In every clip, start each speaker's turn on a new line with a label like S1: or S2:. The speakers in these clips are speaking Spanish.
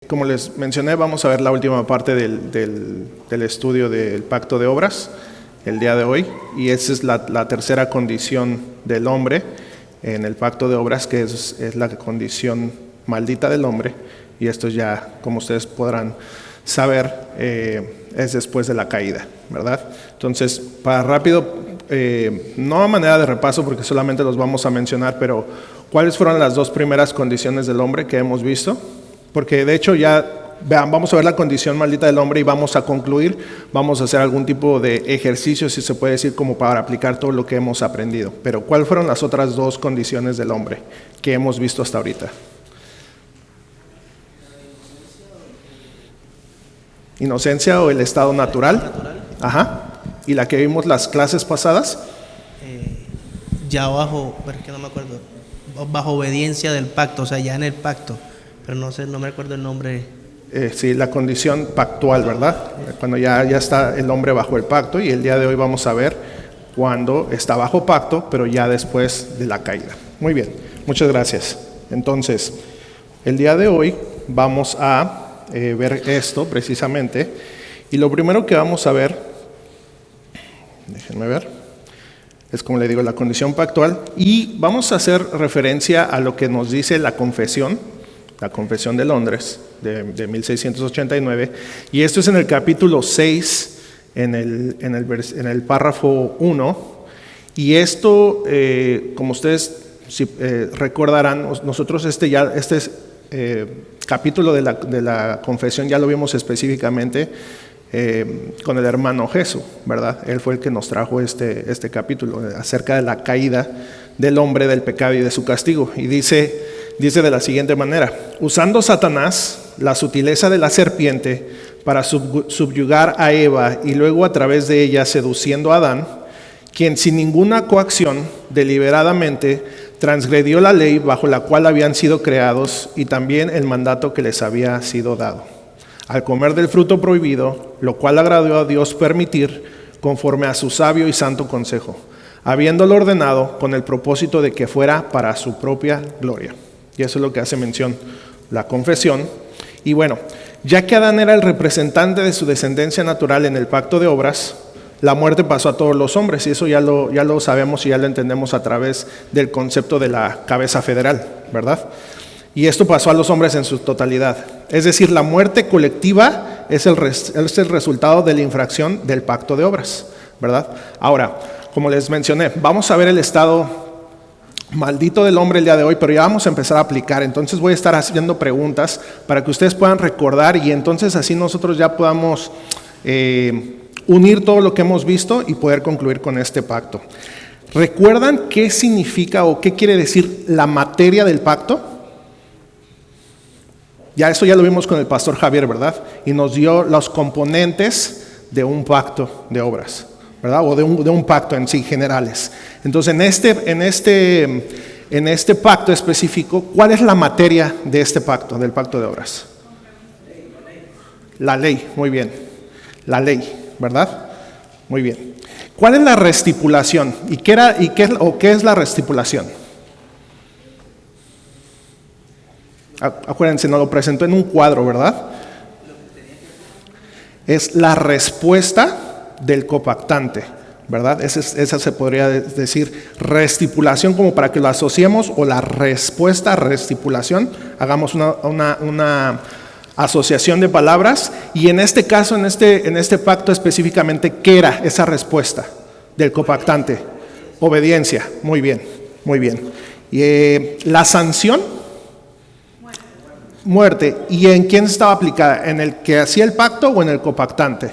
S1: Como les mencioné, vamos a ver la última parte del estudio del pacto de obras el día de hoy, y esa es la tercera condición del hombre en el pacto de obras, que es la condición maldita del hombre, y esto ya, como ustedes podrán saber, es después de la caída, ¿verdad? Entonces, para rápido, no a manera de repaso porque solamente los vamos a mencionar, pero ¿cuáles fueron las dos primeras condiciones del hombre que hemos visto? Porque de hecho vamos a ver la condición maldita del hombre y vamos a concluir, vamos a hacer algún tipo de ejercicio, si se puede decir, como para aplicar todo lo que hemos aprendido. Pero ¿cuáles fueron las otras dos condiciones del hombre que hemos visto hasta ahorita? Inocencia o el estado natural. Ajá. ¿Y la que vimos las clases pasadas?
S2: Ya bajo, pero es que no me acuerdo, bajo obediencia del pacto, o sea, ya en el pacto. Pero no me acuerdo el nombre.
S1: Sí, la condición pactual, ¿verdad? Cuando ya está el hombre bajo el pacto, y el día de hoy vamos a ver cuando está bajo pacto, pero ya después de la caída. Muy bien, muchas gracias. Entonces, el día de hoy vamos a ver esto precisamente, y lo primero que vamos a ver, déjenme ver, es como le digo, la condición pactual, y vamos a hacer referencia a lo que nos dice la Confesión de Londres de 1689, y esto es en el capítulo 6, en el párrafo 1, y esto, como ustedes recordarán, nosotros este capítulo de la Confesión ya lo vimos específicamente con el hermano Jesús, ¿verdad? Él fue el que nos trajo este capítulo acerca de la caída del hombre, del pecado y de su castigo, y dice de la siguiente manera: usando Satanás la sutileza de la serpiente para subyugar a Eva, y luego a través de ella seduciendo a Adán, quien sin ninguna coacción deliberadamente transgredió la ley bajo la cual habían sido creados, y también el mandato que les había sido dado, al comer del fruto prohibido, lo cual agradó a Dios permitir conforme a su sabio y santo consejo, habiéndolo ordenado con el propósito de que fuera para su propia gloria. Y eso es lo que hace mención la Confesión. Y bueno, ya que Adán era el representante de su descendencia natural en el pacto de obras, la muerte pasó a todos los hombres, y eso ya lo sabemos y ya lo entendemos a través del concepto de la cabeza federal, ¿verdad? Y esto pasó a los hombres en su totalidad. Es decir, la muerte colectiva es el resultado de la infracción del pacto de obras, ¿verdad? Ahora, como les mencioné, vamos a ver el estado maldito del hombre el día de hoy, pero ya vamos a empezar a aplicar. Entonces voy a estar haciendo preguntas para que ustedes puedan recordar, y entonces así nosotros ya podamos unir todo lo que hemos visto y poder concluir con este pacto. ¿Recuerdan qué significa o qué quiere decir la materia del pacto? Eso ya lo vimos con el pastor Javier, ¿verdad? Y nos dio los componentes de un pacto de obras, ¿verdad? O de un pacto en sí, generales. Entonces, en este pacto específico, ¿cuál es la materia de este pacto, del pacto de obras? La ley, muy bien. La ley, ¿verdad? Muy bien. ¿Cuál es la restipulación? ¿Qué es la restipulación? Acuérdense, nos lo presentó en un cuadro, ¿verdad? Es la respuesta del copactante, ¿verdad? Esa se podría decir restipulación, como para que lo asociemos, o la respuesta, restipulación, hagamos una asociación de palabras. Y en este caso, en este pacto específicamente, ¿qué era esa respuesta del copactante? Obediencia. Muy bien, muy bien. Y la sanción, muerte. ¿Y en quién estaba aplicada? ¿En el que hacía el pacto o en el copactante?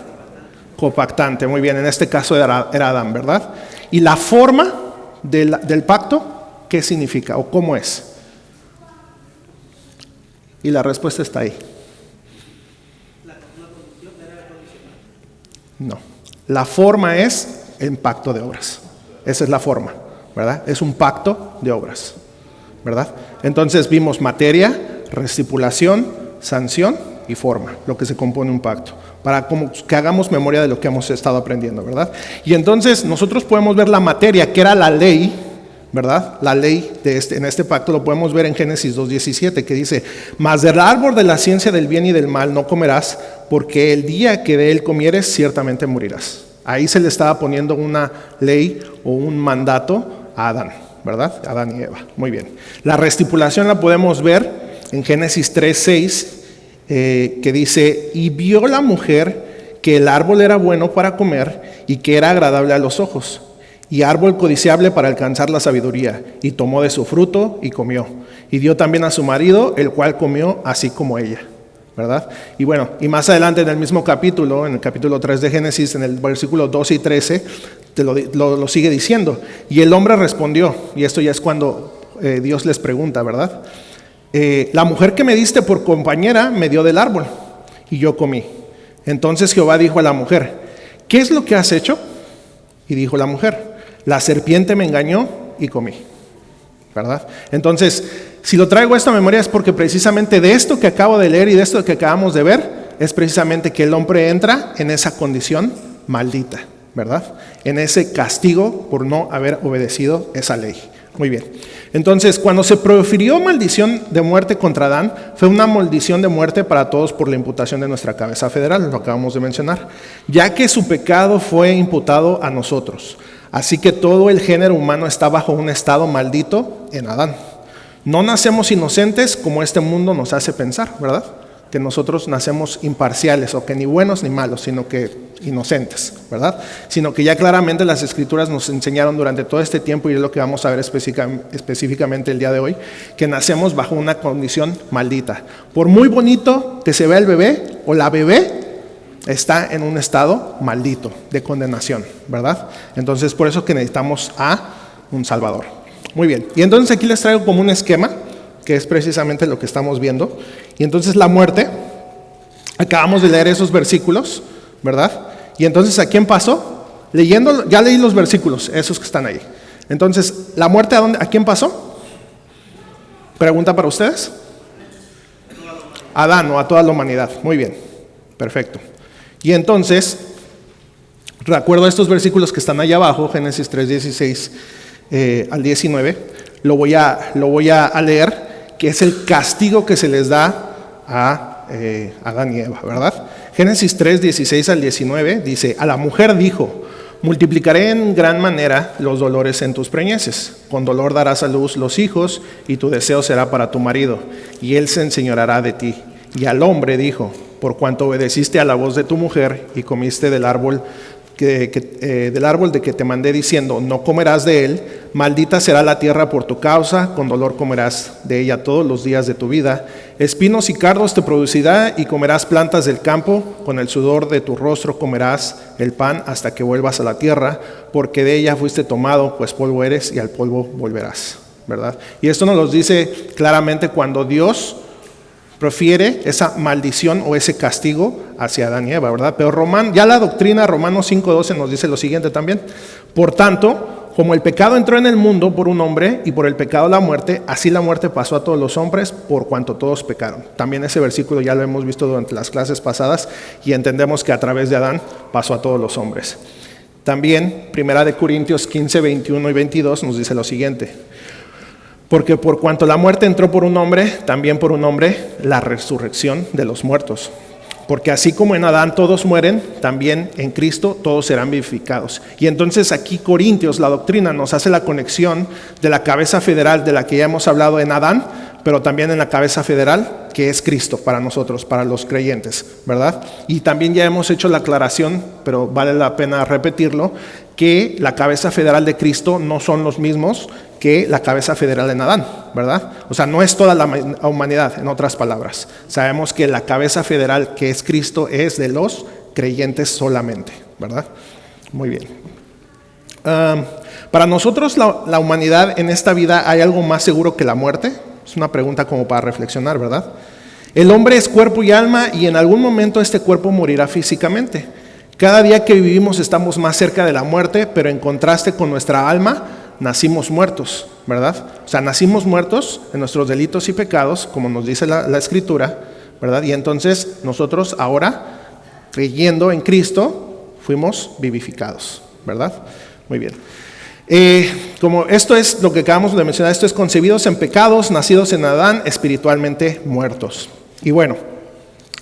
S1: Copactante, muy bien. En este caso era Adán, ¿verdad? ¿Y la forma del pacto, qué significa o cómo es? Y la respuesta está ahí. No. La forma es el pacto de obras. Esa es la forma, ¿verdad? Es un pacto de obras, ¿verdad? Entonces vimos materia, restipulación, sanción y forma, lo que se compone un pacto, para que hagamos memoria de lo que hemos estado aprendiendo, ¿verdad? Y entonces nosotros podemos ver la materia, que era la ley, ¿verdad? La ley en este pacto lo podemos ver en Génesis 2:17, que dice: mas del árbol de la ciencia del bien y del mal no comerás, porque el día que de él comieres ciertamente morirás. Ahí se le estaba poniendo una ley o un mandato a Adán, ¿verdad? Adán y Eva. Muy bien. La restipulación la podemos ver en Génesis 3:6, que dice: y vio la mujer que el árbol era bueno para comer y que era agradable a los ojos, y árbol codiciable para alcanzar la sabiduría, y tomó de su fruto y comió, y dio también a su marido, el cual comió así como ella, ¿verdad? Y bueno, y más adelante en el mismo capítulo, en el capítulo 3 de Génesis, en el versículo 12 y 13, lo sigue diciendo: y el hombre respondió, y esto ya es cuando Dios les pregunta, ¿verdad? La mujer que me diste por compañera me dio del árbol, y yo comí. Entonces Jehová dijo a la mujer: ¿qué es lo que has hecho? Y dijo la mujer: la serpiente me engañó y comí, ¿verdad? Entonces, si lo traigo esto a memoria es porque precisamente de esto que acabo de leer y de esto que acabamos de ver, es precisamente que el hombre entra en esa condición maldita, ¿verdad? En ese castigo por no haber obedecido esa ley. Muy bien. Entonces, cuando se profirió maldición de muerte contra Adán, fue una maldición de muerte para todos por la imputación de nuestra cabeza federal, lo acabamos de mencionar, ya que su pecado fue imputado a nosotros. Así que todo el género humano está bajo un estado maldito en Adán. No nacemos inocentes como este mundo nos hace pensar, ¿verdad? Que nosotros nacemos imparciales, o que ni buenos ni malos, sino que inocentes, ¿verdad? Sino que ya claramente las Escrituras nos enseñaron durante todo este tiempo, y es lo que vamos a ver específicamente el día de hoy, que nacemos bajo una condición maldita. Por muy bonito que se vea el bebé o la bebé, está en un estado maldito de condenación, ¿verdad? Entonces, por eso que necesitamos a un Salvador. Muy bien, y entonces aquí les traigo como un esquema, que es precisamente lo que estamos viendo. Y entonces la muerte, acabamos de leer esos versículos, ¿verdad? Y entonces, ¿a quién pasó? Leyendo, ya leí los versículos, esos que están ahí. Entonces, ¿la muerte a quién pasó? ¿Pregunta para ustedes? A Adán, o a toda la humanidad. Muy bien, perfecto. Y entonces, de acuerdo a estos versículos que están allá abajo, Génesis 3:16 al 19, lo voy a leer, que es el castigo que se les da a Adán y Eva, ¿verdad? Génesis 3:16 al 19 dice: a la mujer dijo: multiplicaré en gran manera los dolores en tus preñeces, con dolor darás a luz los hijos, y tu deseo será para tu marido, y él se enseñoreará de ti. Y al hombre dijo: por cuanto obedeciste a la voz de tu mujer y comiste del árbol de que te mandé diciendo: no comerás de él, maldita será la tierra por tu causa, con dolor comerás de ella todos los días de tu vida. Espinos y cardos te producirá, y comerás plantas del campo, con el sudor de tu rostro comerás el pan hasta que vuelvas a la tierra, porque de ella fuiste tomado, pues polvo eres y al polvo volverás, ¿verdad? Y esto nos lo dice claramente cuando Dios profiere esa maldición o ese castigo hacia Adán y Eva, ¿verdad? Pero ya la doctrina Romanos 5:12 nos dice lo siguiente también: por tanto, como el pecado entró en el mundo por un hombre, y por el pecado la muerte, así la muerte pasó a todos los hombres por cuanto todos pecaron. También ese versículo ya lo hemos visto durante las clases pasadas, y entendemos que a través de Adán pasó a todos los hombres. También, 1 Corintios 15, 21 y 22 nos dice lo siguiente: porque por cuanto la muerte entró por un hombre, también por un hombre la resurrección de los muertos. Porque así como en Adán todos mueren, también en Cristo todos serán vivificados. Y entonces aquí Corintios, la doctrina, nos hace la conexión de la cabeza federal de la que ya hemos hablado en Adán, pero también en la cabeza federal que es Cristo para nosotros, para los creyentes, ¿verdad? Y también ya hemos hecho la aclaración, pero vale la pena repetirlo, que la cabeza federal de Cristo no son los mismos que la cabeza federal en Adán, ¿verdad? O sea, no es toda la humanidad, en otras palabras. Sabemos que la cabeza federal que es Cristo es de los creyentes solamente, ¿verdad? Muy bien. Para nosotros la humanidad en esta vida, ¿hay algo más seguro que la muerte? Es una pregunta como para reflexionar, ¿verdad? El hombre es cuerpo y alma, y en algún momento este cuerpo morirá físicamente. Cada día que vivimos estamos más cerca de la muerte, pero en contraste con nuestra alma, nacimos muertos, ¿verdad? O sea, nacimos muertos en nuestros delitos y pecados, como nos dice la Escritura, ¿verdad? Y entonces nosotros ahora, creyendo en Cristo, fuimos vivificados, ¿verdad? Muy bien. Como esto es lo que acabamos de mencionar, esto es concebidos en pecados, nacidos en Adán, espiritualmente muertos. Y bueno,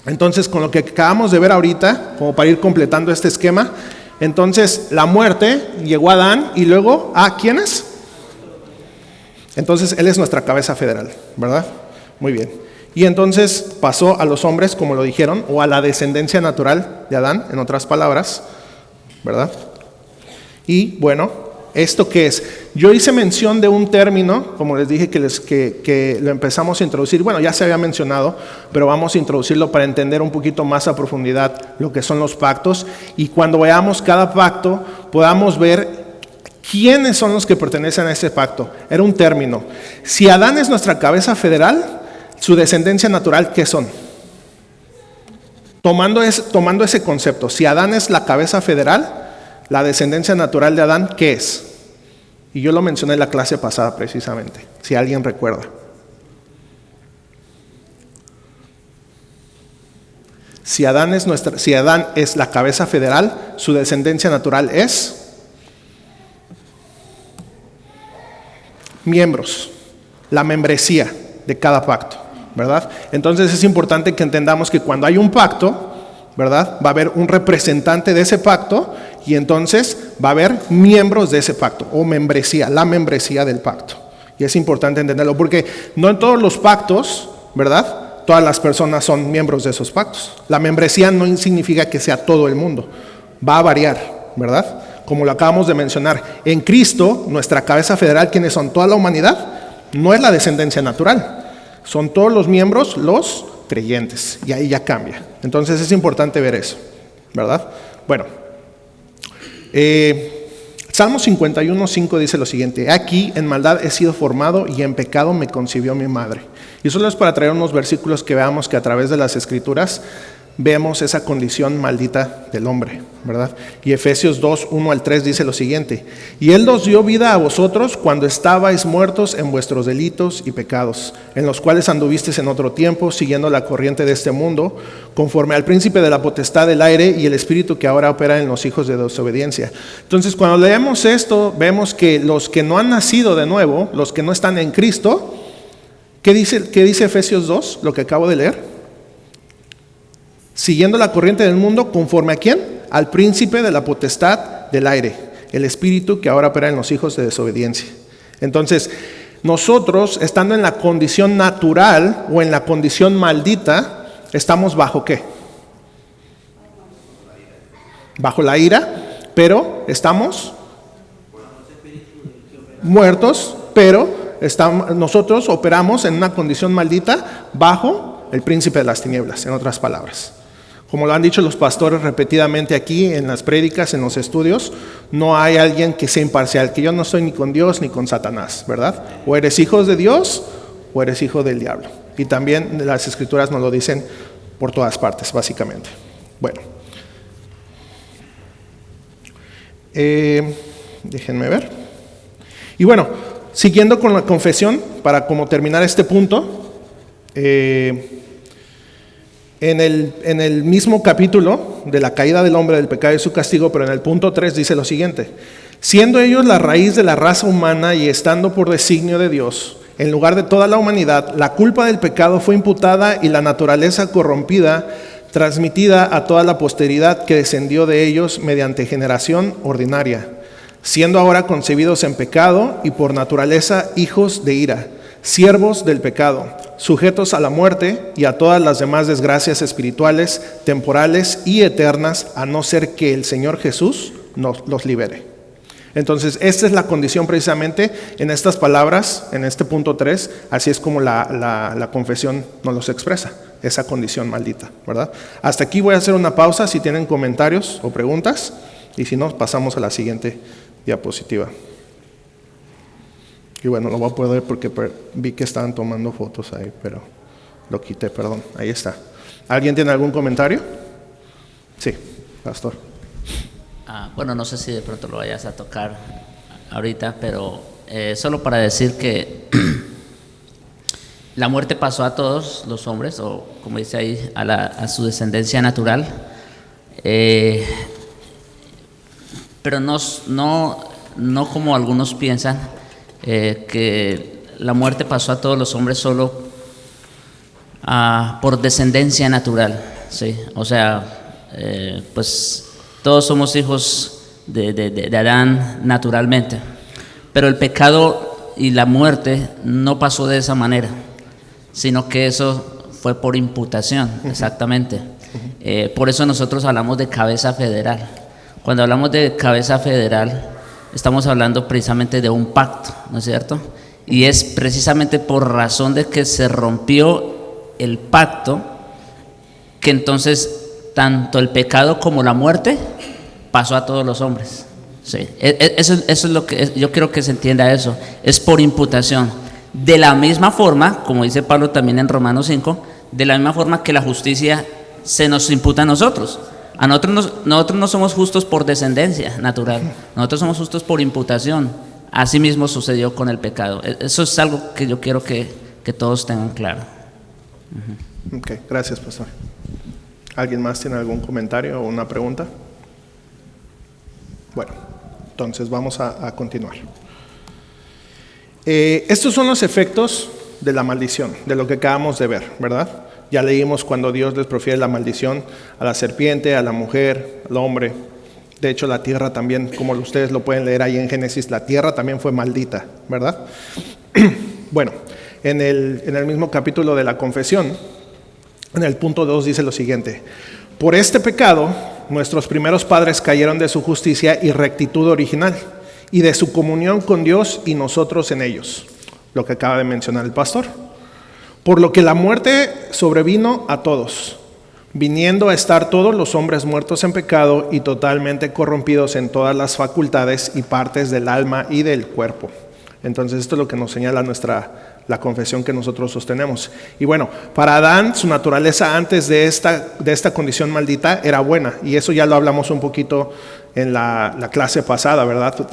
S1: entonces con lo que acabamos de ver ahorita, como para ir completando este esquema, entonces la muerte llegó a Adán y luego ¿a quiénes? Entonces él es nuestra cabeza federal, ¿verdad? Muy bien. Y entonces pasó a los hombres, como lo dijeron, o a la descendencia natural de Adán, en otras palabras, ¿verdad? Y bueno, ¿esto qué es? Yo hice mención de un término, como les dije que lo empezamos a introducir. Bueno, ya se había mencionado, pero vamos a introducirlo para entender un poquito más a profundidad lo que son los pactos. Y cuando veamos cada pacto, podamos ver quiénes son los que pertenecen a ese pacto. Era un término. Si Adán es nuestra cabeza federal, su descendencia natural, ¿qué son? Tomando ese concepto, si Adán es la cabeza federal, la descendencia natural de Adán, ¿qué es? Y yo lo mencioné en la clase pasada precisamente, si alguien recuerda. Si Adán es la cabeza federal, su descendencia natural es miembros, la membresía de cada pacto, ¿verdad? Entonces es importante que entendamos que cuando hay un pacto, ¿verdad? Va a haber un representante de ese pacto y entonces va a haber miembros de ese pacto o membresía, la membresía del pacto. Y es importante entenderlo porque no en todos los pactos, ¿verdad? Todas las personas son miembros de esos pactos. La membresía no significa que sea todo el mundo, va a variar, ¿verdad? Como lo acabamos de mencionar, en Cristo, nuestra cabeza federal, ¿quiénes son? Toda la humanidad, no es la descendencia natural, son todos los miembros, los creyentes, y ahí ya cambia. Entonces es importante ver eso, ¿verdad? Bueno, Salmo 51:5 dice lo siguiente: aquí en maldad he sido formado y en pecado me concibió mi madre. Y solo es para traer unos versículos que veamos que a través de las escrituras vemos esa condición maldita del hombre, ¿verdad? Y Efesios 2:1-3 dice lo siguiente: y Él os dio vida a vosotros cuando estabais muertos en vuestros delitos y pecados, en los cuales anduvisteis en otro tiempo, siguiendo la corriente de este mundo, conforme al príncipe de la potestad del aire y el espíritu que ahora opera en los hijos de desobediencia. Entonces, cuando leemos esto, vemos que los que no han nacido de nuevo, los que no están en Cristo, ¿qué dice Efesios 2? Lo que acabo de leer. Siguiendo la corriente del mundo, ¿conforme a quién? Al príncipe de la potestad del aire, el espíritu que ahora opera en los hijos de desobediencia. Entonces, nosotros, estando en la condición natural o en la condición maldita, ¿estamos bajo qué? Bajo la ira, pero estamos muertos, pero nosotros operamos en una condición maldita bajo el príncipe de las tinieblas, en otras palabras. Como lo han dicho los pastores repetidamente aquí en las prédicas, en los estudios, no hay alguien que sea imparcial, que yo no estoy ni con Dios ni con Satanás, ¿verdad? O eres hijo de Dios o eres hijo del diablo. Y también las escrituras nos lo dicen por todas partes, básicamente. Bueno, déjenme ver. Y bueno, siguiendo con la confesión, para como terminar este punto, en el mismo capítulo de la caída del hombre, del pecado y su castigo, pero en el punto 3 dice lo siguiente: siendo ellos la raíz de la raza humana y estando por designio de Dios, en lugar de toda la humanidad, la culpa del pecado fue imputada y la naturaleza corrompida transmitida a toda la posteridad que descendió de ellos mediante generación ordinaria, siendo ahora concebidos en pecado y por naturaleza hijos de ira, siervos del pecado, sujetos a la muerte y a todas las demás desgracias espirituales, temporales y eternas, a no ser que el Señor Jesús los libere. Entonces, esta es la condición precisamente en estas palabras, en este punto 3, así es como la confesión nos los expresa, esa condición maldita, ¿verdad? Hasta aquí voy a hacer una pausa si tienen comentarios o preguntas, y si no, pasamos a la siguiente diapositiva. Y bueno, lo voy a poder porque vi que estaban tomando fotos ahí, pero lo quité, perdón. Ahí está. ¿Alguien tiene algún comentario? Sí, pastor.
S3: Bueno, no sé si de pronto lo vayas a tocar ahorita, pero solo para decir que la muerte pasó a todos los hombres, o como dice ahí, a su descendencia natural, pero no no como algunos piensan, que la muerte pasó a todos los hombres solo por descendencia natural, ¿sí? O sea, pues todos somos hijos de Adán naturalmente, pero el pecado y la muerte no pasó de esa manera, sino que eso fue por imputación, exactamente. Por eso nosotros hablamos de cabeza federal. Cuando hablamos de cabeza federal, estamos hablando precisamente de un pacto, ¿no es cierto? Y es precisamente por razón de que se rompió el pacto que entonces tanto el pecado como la muerte pasó a todos los hombres. Sí. Eso es lo que yo quiero que se entienda eso. Es por imputación. De la misma forma, como dice Pablo también en Romanos 5, de la misma forma que la justicia se nos imputa a nosotros. Nosotros no somos justos por descendencia natural, nosotros somos justos por imputación. Así mismo sucedió con el pecado. Eso es algo que yo quiero que todos tengan claro.
S1: Ok, gracias, pastor. ¿Alguien más tiene algún comentario o una pregunta? Bueno, entonces vamos a continuar. Estos son los efectos de la maldición, de lo que acabamos de ver, ¿verdad? Ya leímos cuando Dios les profiere la maldición a la serpiente, a la mujer, al hombre. De hecho, la tierra también, como ustedes lo pueden leer ahí en Génesis, la tierra también fue maldita, ¿verdad? Bueno, en el mismo capítulo de la confesión, en el punto 2 dice lo siguiente: por este pecado, nuestros primeros padres cayeron de su justicia y rectitud original, y de su comunión con Dios y nosotros en ellos, lo que acaba de mencionar el pastor. Por lo que la muerte sobrevino a todos, viniendo a estar todos los hombres muertos en pecado y totalmente corrompidos en todas las facultades y partes del alma y del cuerpo. Entonces esto es lo que nos señala la confesión que nosotros sostenemos. Y bueno, para Adán, su naturaleza antes de esta condición maldita era buena, y eso ya lo hablamos un poquito en la clase pasada, ¿verdad?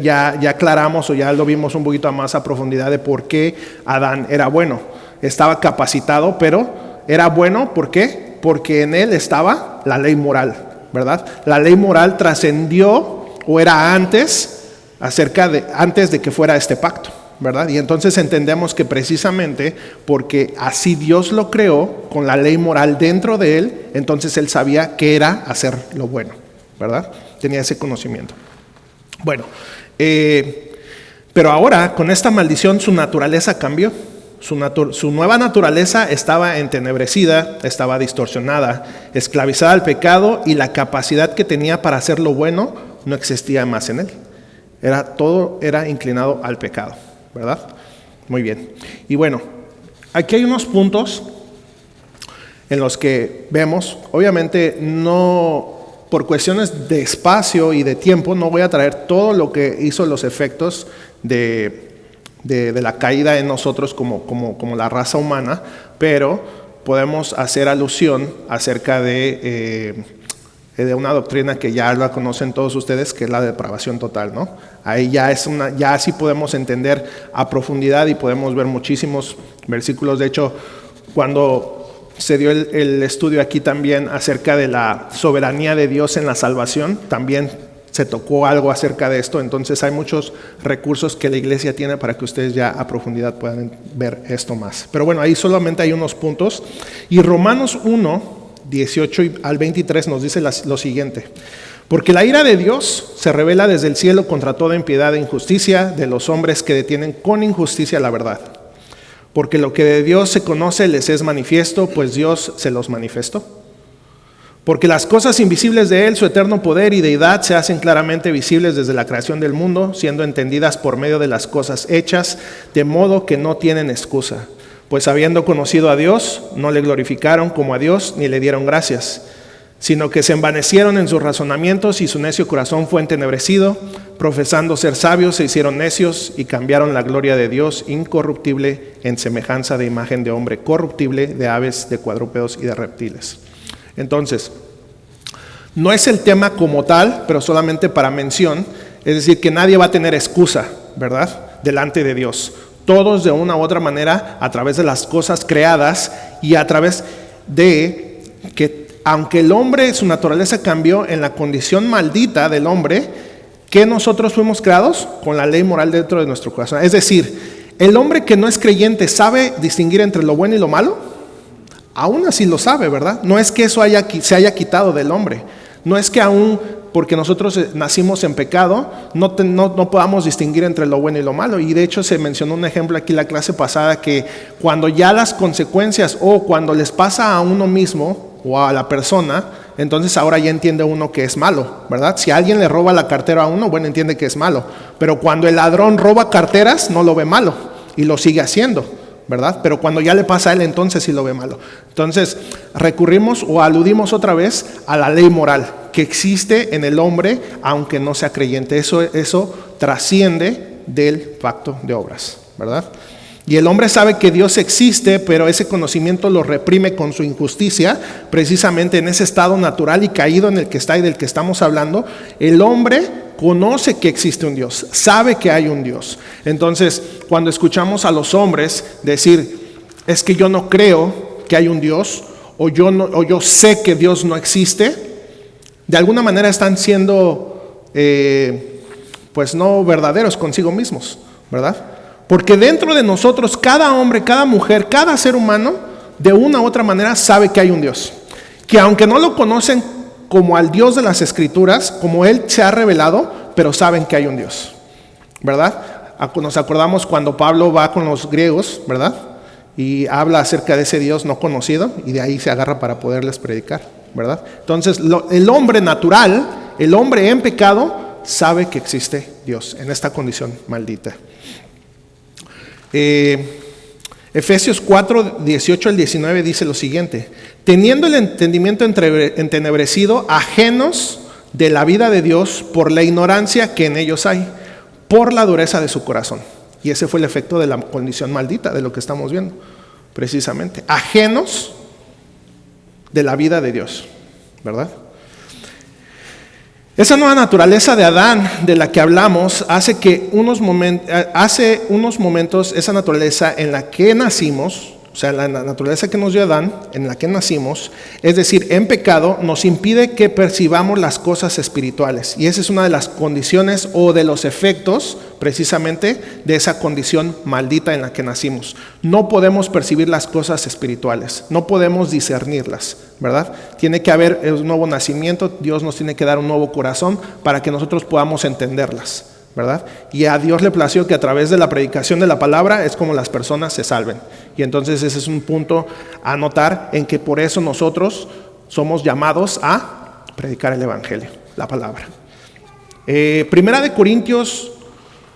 S1: Ya aclaramos o ya lo vimos un poquito más a profundidad de por qué Adán era bueno. Estaba capacitado, pero era bueno, ¿por qué? Porque en él estaba la ley moral, ¿verdad? La ley moral trascendió, o era antes de que fuera este pacto, ¿verdad? Y entonces entendemos que precisamente porque así Dios lo creó, con la ley moral dentro de él, entonces él sabía qué era hacer lo bueno, ¿verdad? Tenía ese conocimiento. Bueno, pero ahora con esta maldición su naturaleza cambió. Su nueva naturaleza estaba entenebrecida, estaba distorsionada, esclavizada al pecado, y la capacidad que tenía para hacer lo bueno no existía más en él. Todo era inclinado al pecado, ¿verdad? Muy bien. Y bueno, aquí hay unos puntos en los que vemos, obviamente no, por cuestiones de espacio y de tiempo, no voy a traer todo lo que hizo los efectos de la caída en nosotros como la raza humana, pero podemos hacer alusión acerca de una doctrina que ya la conocen todos ustedes, que es la depravación total, ¿no? Ahí ya sí podemos entender a profundidad y podemos ver muchísimos versículos. De hecho, cuando se dio el estudio aquí también acerca de la soberanía de Dios en la salvación, también se tocó algo acerca de esto. Entonces hay muchos recursos que la iglesia tiene para que ustedes ya a profundidad puedan ver esto más. Pero bueno, ahí solamente hay unos puntos. Y Romanos 1, 18 al 23 nos dice lo siguiente: porque la ira de Dios se revela desde el cielo contra toda impiedad e injusticia de los hombres que detienen con injusticia la verdad. Porque lo que de Dios se conoce les es manifiesto, pues Dios se los manifestó. Porque las cosas invisibles de Él, su eterno poder y deidad, se hacen claramente visibles desde la creación del mundo, siendo entendidas por medio de las cosas hechas, de modo que no tienen excusa. Pues habiendo conocido a Dios, no le glorificaron como a Dios, ni le dieron gracias, sino que se envanecieron en sus razonamientos, y su necio corazón fue entenebrecido. Profesando ser sabios, se hicieron necios, y cambiaron la gloria de Dios incorruptible en semejanza de imagen de hombre corruptible, de aves, de cuadrúpedos y de reptiles. Entonces, no es el tema como tal, pero solamente para mención, es decir, que nadie va a tener excusa, ¿verdad?, delante de Dios. Todos de una u otra manera, a través de las cosas creadas y a través de que, aunque el hombre, su naturaleza cambió en la condición maldita del hombre, ¿Qué nosotros fuimos creados? Con la ley moral dentro de nuestro corazón. Es decir, el hombre que no es creyente sabe distinguir entre lo bueno y lo malo. Aún así lo sabe, ¿verdad? No es que eso se haya quitado del hombre. No es que aún porque nosotros nacimos en pecado no podamos distinguir entre lo bueno y lo malo. Y de hecho se mencionó un ejemplo aquí en la clase pasada, que cuando ya las consecuencias o cuando les pasa a uno mismo o a la persona, entonces ahora ya entiende uno que es malo, ¿verdad? Si alguien le roba la cartera a uno, bueno, entiende que es malo. Pero cuando el ladrón roba carteras, no lo ve malo y lo sigue haciendo, ¿verdad? Pero cuando ya le pasa a él, entonces sí lo ve malo. Entonces recurrimos o aludimos otra vez a la ley moral que existe en el hombre, aunque no sea creyente. Eso trasciende del pacto de obras, ¿verdad? Y el hombre sabe que Dios existe, pero ese conocimiento lo reprime con su injusticia. Precisamente en ese estado natural y caído en el que está y del que estamos hablando, el hombre conoce que existe un Dios, sabe que hay un Dios. Entonces, cuando escuchamos a los hombres decir, es que yo no creo que hay un Dios, o yo sé que Dios no existe, de alguna manera están siendo, pues no verdaderos consigo mismos, ¿verdad? Porque dentro de nosotros, cada hombre, cada mujer, cada ser humano, de una u otra manera sabe que hay un Dios. Que aunque no lo conocen como al Dios de las Escrituras, como Él se ha revelado, pero saben que hay un Dios, ¿verdad? Nos acordamos cuando Pablo va con los griegos, ¿verdad? Y habla acerca de ese Dios no conocido, y de ahí se agarra para poderles predicar, ¿verdad? Entonces, el hombre natural, el hombre en pecado, sabe que existe Dios en esta condición maldita. Efesios 4, 18 al 19 dice lo siguiente: teniendo el entendimiento entenebrecido, ajenos de la vida de Dios por la ignorancia que en ellos hay, por la dureza de su corazón. Y ese fue el efecto de la condición maldita, de lo que estamos viendo, precisamente. Ajenos de la vida de Dios, ¿verdad? Esa nueva naturaleza de Adán de la que hablamos hace unos momentos esa naturaleza en la que nacimos, o sea, la naturaleza que nos dio Adán, en la que nacimos, es decir, en pecado, nos impide que percibamos las cosas espirituales. Y esa es una de las condiciones o de los efectos, precisamente, de esa condición maldita en la que nacimos. No podemos percibir las cosas espirituales, no podemos discernirlas, ¿verdad? Tiene que haber un nuevo nacimiento, Dios nos tiene que dar un nuevo corazón para que nosotros podamos entenderlas, ¿verdad? Y a Dios le plació que a través de la predicación de la palabra es como las personas se salven. Y entonces ese es un punto a notar, en que por eso nosotros somos llamados a predicar el evangelio, la palabra. Primera de Corintios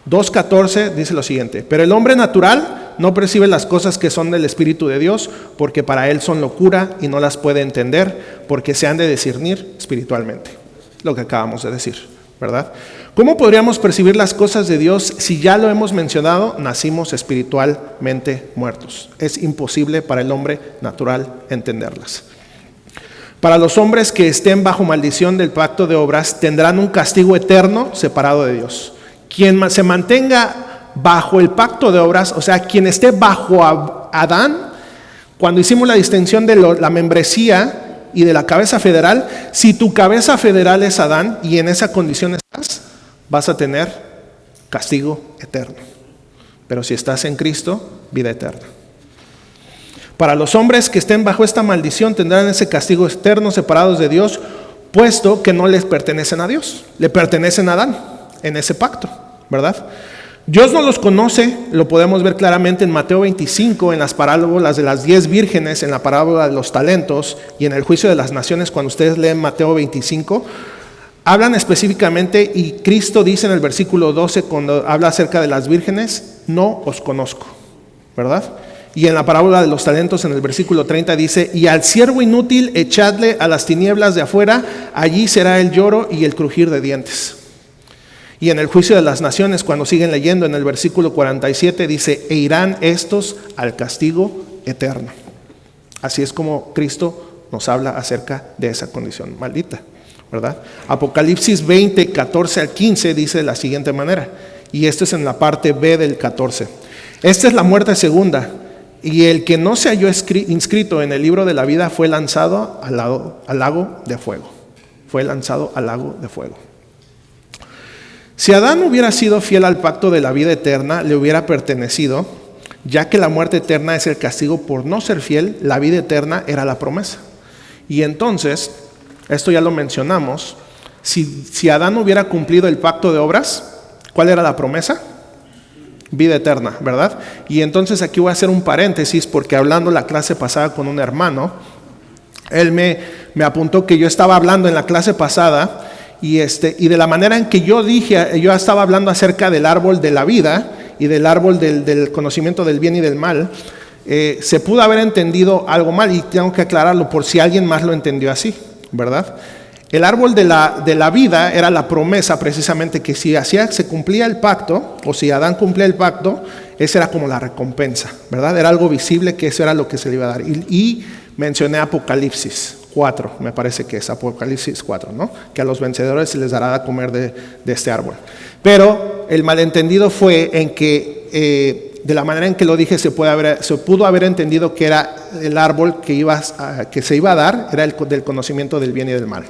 S1: 2:14 dice lo siguiente: pero el hombre natural no percibe las cosas que son del Espíritu de Dios, porque para él son locura y no las puede entender, porque se han de discernir espiritualmente. Lo que acabamos de decir, ¿verdad? ¿Cómo podríamos percibir las cosas de Dios si, ya lo hemos mencionado, nacimos espiritualmente muertos? Es imposible para el hombre natural entenderlas. Para los hombres que estén bajo maldición del pacto de obras, tendrán un castigo eterno separado de Dios. Quien se mantenga bajo el pacto de obras, o sea, quien esté bajo Adán, cuando hicimos la distinción de la membresía y de la cabeza federal, si tu cabeza federal es Adán y en esa condición estás, vas a tener castigo eterno. Pero si estás en Cristo, vida eterna. Para los hombres que estén bajo esta maldición, tendrán ese castigo eterno separados de Dios, puesto que no les pertenecen a Dios, le pertenecen a Adán en ese pacto, ¿verdad? Dios no los conoce, lo podemos ver claramente en Mateo 25, en las parábolas de las 10 vírgenes, en la parábola de los talentos y en el juicio de las naciones. Cuando ustedes leen Mateo 25, hablan específicamente, y Cristo dice en el versículo 12, cuando habla acerca de las vírgenes: no os conozco, ¿verdad? Y en la parábola de los talentos, en el versículo 30 dice: y al siervo inútil echadle a las tinieblas de afuera, allí será el lloro y el crujir de dientes. Y en el juicio de las naciones, cuando siguen leyendo, en el versículo 47 dice: e irán estos al castigo eterno. Así es como Cristo nos habla acerca de esa condición maldita, ¿verdad? Apocalipsis 20, 14 al 15 dice de la siguiente manera, y esto es en la parte B del 14: esta es la muerte segunda, y el que no se halló inscrito en el libro de la vida fue lanzado al lago de fuego. Fue lanzado al lago de fuego. Si Adán hubiera sido fiel al pacto de la vida eterna, le hubiera pertenecido, ya que la muerte eterna es el castigo por no ser fiel, la vida eterna era la promesa. Y entonces, esto ya lo mencionamos, si Adán hubiera cumplido el pacto de obras, ¿cuál era la promesa? Vida eterna, ¿verdad? Y entonces aquí voy a hacer un paréntesis, porque hablando la clase pasada con un hermano, él me apuntó que yo estaba hablando en la clase pasada, y de la manera en que yo estaba hablando acerca del árbol de la vida y del árbol del conocimiento del bien y del mal, se pudo haber entendido algo mal, y tengo que aclararlo por si alguien más lo entendió así, ¿verdad? El árbol de la vida era la promesa, precisamente, que si se cumplía el pacto, o si Adán cumplía el pacto, esa era como la recompensa, ¿verdad? Era algo visible, que eso era lo que se le iba a dar. Y mencioné Apocalipsis 4, me parece que es Apocalipsis 4, ¿no? Que a los vencedores se les dará a comer de este árbol. Pero el malentendido fue en que, de la manera en que lo dije, se pudo haber entendido que era el árbol que se iba a dar, era el del conocimiento del bien y del mal.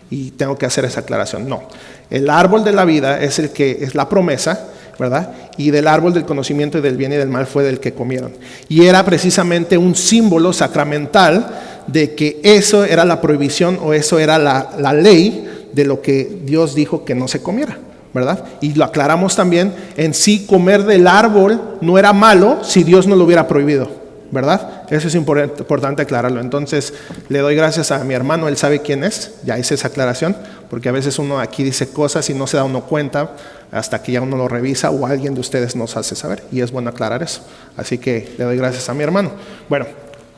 S1: Y tengo que hacer esa aclaración. No, el árbol de la vida es el que es la promesa, ¿verdad? Y del árbol del conocimiento del bien y del mal fue del que comieron. Y era precisamente un símbolo sacramental de que eso era la prohibición, o eso era la ley de lo que Dios dijo que no se comiera, ¿verdad? Y lo aclaramos también, en sí comer del árbol no era malo si Dios no lo hubiera prohibido, ¿verdad? Eso es importante aclararlo. Entonces le doy gracias a mi hermano, él sabe quién es, ya hice esa aclaración, porque a veces uno aquí dice cosas y no se da uno cuenta hasta que ya uno lo revisa, o alguien de ustedes nos hace saber, y es bueno aclarar eso. Así que le doy gracias a mi hermano. Bueno,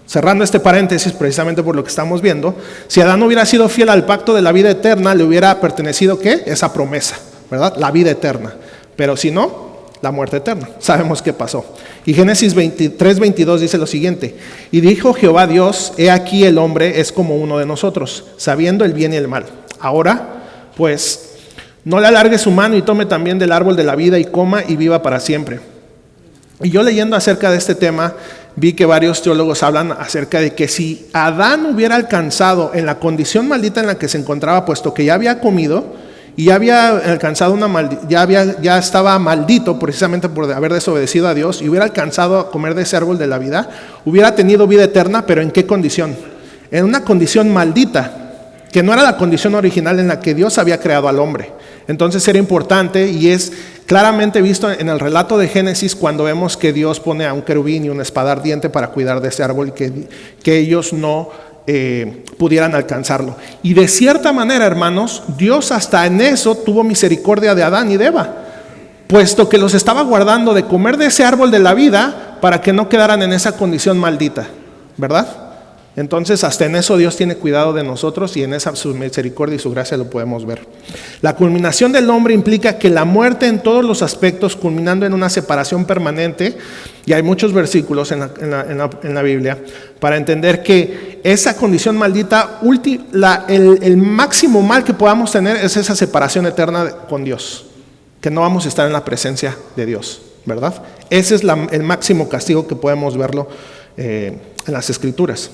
S1: cerrando este paréntesis, precisamente por lo que estamos viendo, si Adán hubiera sido fiel al pacto de la vida eterna, le hubiera pertenecido, ¿qué? Esa promesa, ¿verdad? La vida eterna. Pero si no, la muerte eterna. Sabemos qué pasó. Y Génesis 3:22 dice lo siguiente: y dijo Jehová Dios, he aquí el hombre es como uno de nosotros, sabiendo el bien y el mal. Ahora, pues, no le alargue su mano y tome también del árbol de la vida y coma y viva para siempre. Y yo leyendo acerca de este tema, vi que varios teólogos hablan acerca de que si Adán hubiera alcanzado en la condición maldita en la que se encontraba, puesto que ya había comido y ya había alcanzado ya estaba maldito precisamente por haber desobedecido a Dios, y hubiera alcanzado a comer de ese árbol de la vida, hubiera tenido vida eterna. ¿Pero en qué condición? En una condición maldita, que no era la condición original en la que Dios había creado al hombre. Entonces era importante, y es claramente visto en el relato de Génesis, cuando vemos que Dios pone a un querubín y una espada ardiente para cuidar de ese árbol, que ellos no pudieran alcanzarlo. Y de cierta manera, hermanos, Dios hasta en eso tuvo misericordia de Adán y de Eva, puesto que los estaba guardando de comer de ese árbol de la vida para que no quedaran en esa condición maldita, ¿verdad? Entonces hasta en eso Dios tiene cuidado de nosotros, y en esa su misericordia y su gracia lo podemos ver. La culminación del hombre implica que la muerte en todos los aspectos, culminando en una separación permanente, y hay muchos versículos en la Biblia para entender que esa condición maldita, el máximo mal que podamos tener es esa separación eterna con Dios, que no vamos a estar en la presencia de Dios, ¿verdad? Ese es el máximo castigo que podemos verlo en las Escrituras.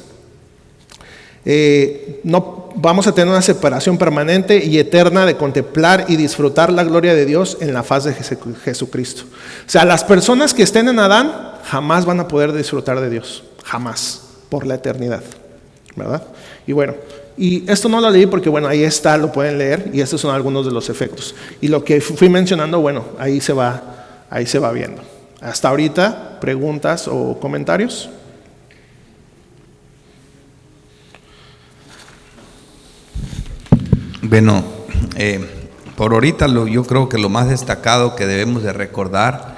S1: No vamos a tener una separación permanente y eterna de contemplar y disfrutar la gloria de Dios en la faz de Jesucristo. O sea, las personas que estén en Adán jamás van a poder disfrutar de Dios, jamás, por la eternidad, ¿verdad? Y bueno, y esto no lo leí porque bueno, ahí está, lo pueden leer, y estos son algunos de los efectos. Y lo que fui mencionando, bueno, ahí se va viendo. Hasta ahorita, ¿preguntas o comentarios?
S4: Bueno, por ahorita yo creo que lo más destacado que debemos de recordar,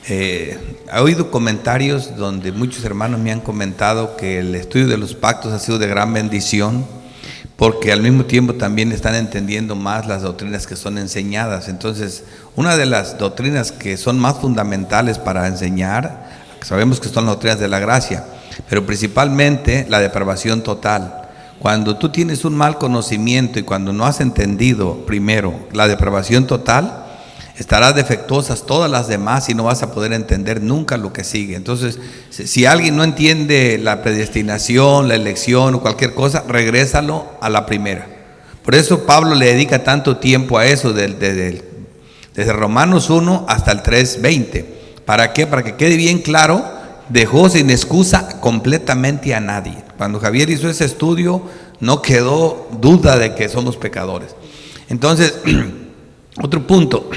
S4: he oído comentarios donde muchos hermanos me han comentado que el estudio de los pactos ha sido de gran bendición, porque al mismo tiempo también están entendiendo más las doctrinas que son enseñadas. Entonces, una de las doctrinas que son más fundamentales para enseñar, sabemos que son las doctrinas de la gracia, pero principalmente la depravación total. Cuando tú tienes un mal conocimiento y cuando no has entendido primero la depravación total, estarás defectuosas todas las demás y no vas a poder entender nunca lo que sigue. Entonces, si alguien no entiende la predestinación, la elección o cualquier cosa, regrésalo a la primera. Por eso Pablo le dedica tanto tiempo a eso, desde Romanos 1 hasta el 3:20. ¿Para qué? Para que quede bien claro, dejó sin excusa completamente a nadie. Cuando Javier hizo ese estudio, no quedó duda de que somos pecadores. Entonces, otro punto,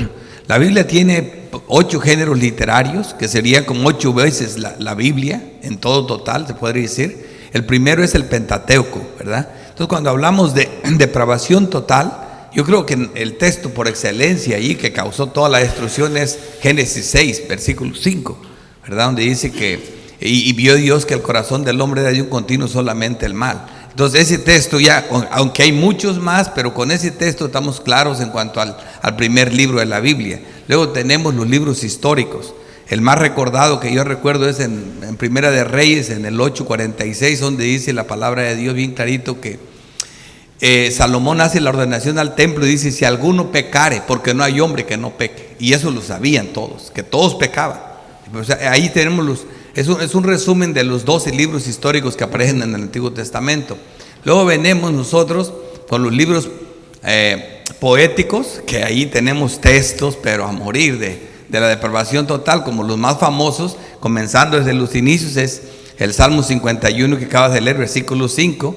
S4: la Biblia tiene 8 géneros literarios, que sería como 8 veces la Biblia, en todo total, se podría decir. El primero es el Pentateuco, ¿verdad? Entonces, cuando hablamos de depravación total, yo creo que el texto por excelencia ahí que causó toda la destrucción es Génesis 6, versículo 5, ¿verdad? Donde dice que y vio Dios que el corazón del hombre era de un continuo solamente el mal. Entonces ese texto ya, aunque hay muchos más, pero con ese texto estamos claros en cuanto al primer libro de la Biblia. Luego tenemos los libros históricos. El más recordado que yo recuerdo es en Primera de Reyes, en el 8:46, donde dice la palabra de Dios bien clarito que Salomón hace la ordenación al templo y dice: si alguno pecare, porque no hay hombre que no peque. Y eso lo sabían todos, que todos pecaban. O sea, ahí tenemos es un resumen de los 12 libros históricos que aparecen en el Antiguo Testamento. Luego venimos nosotros con los libros poéticos, que ahí tenemos textos, pero a morir de la depravación total, como los más famosos, comenzando desde los inicios, es el Salmo 51 que acabas de leer, versículo 5,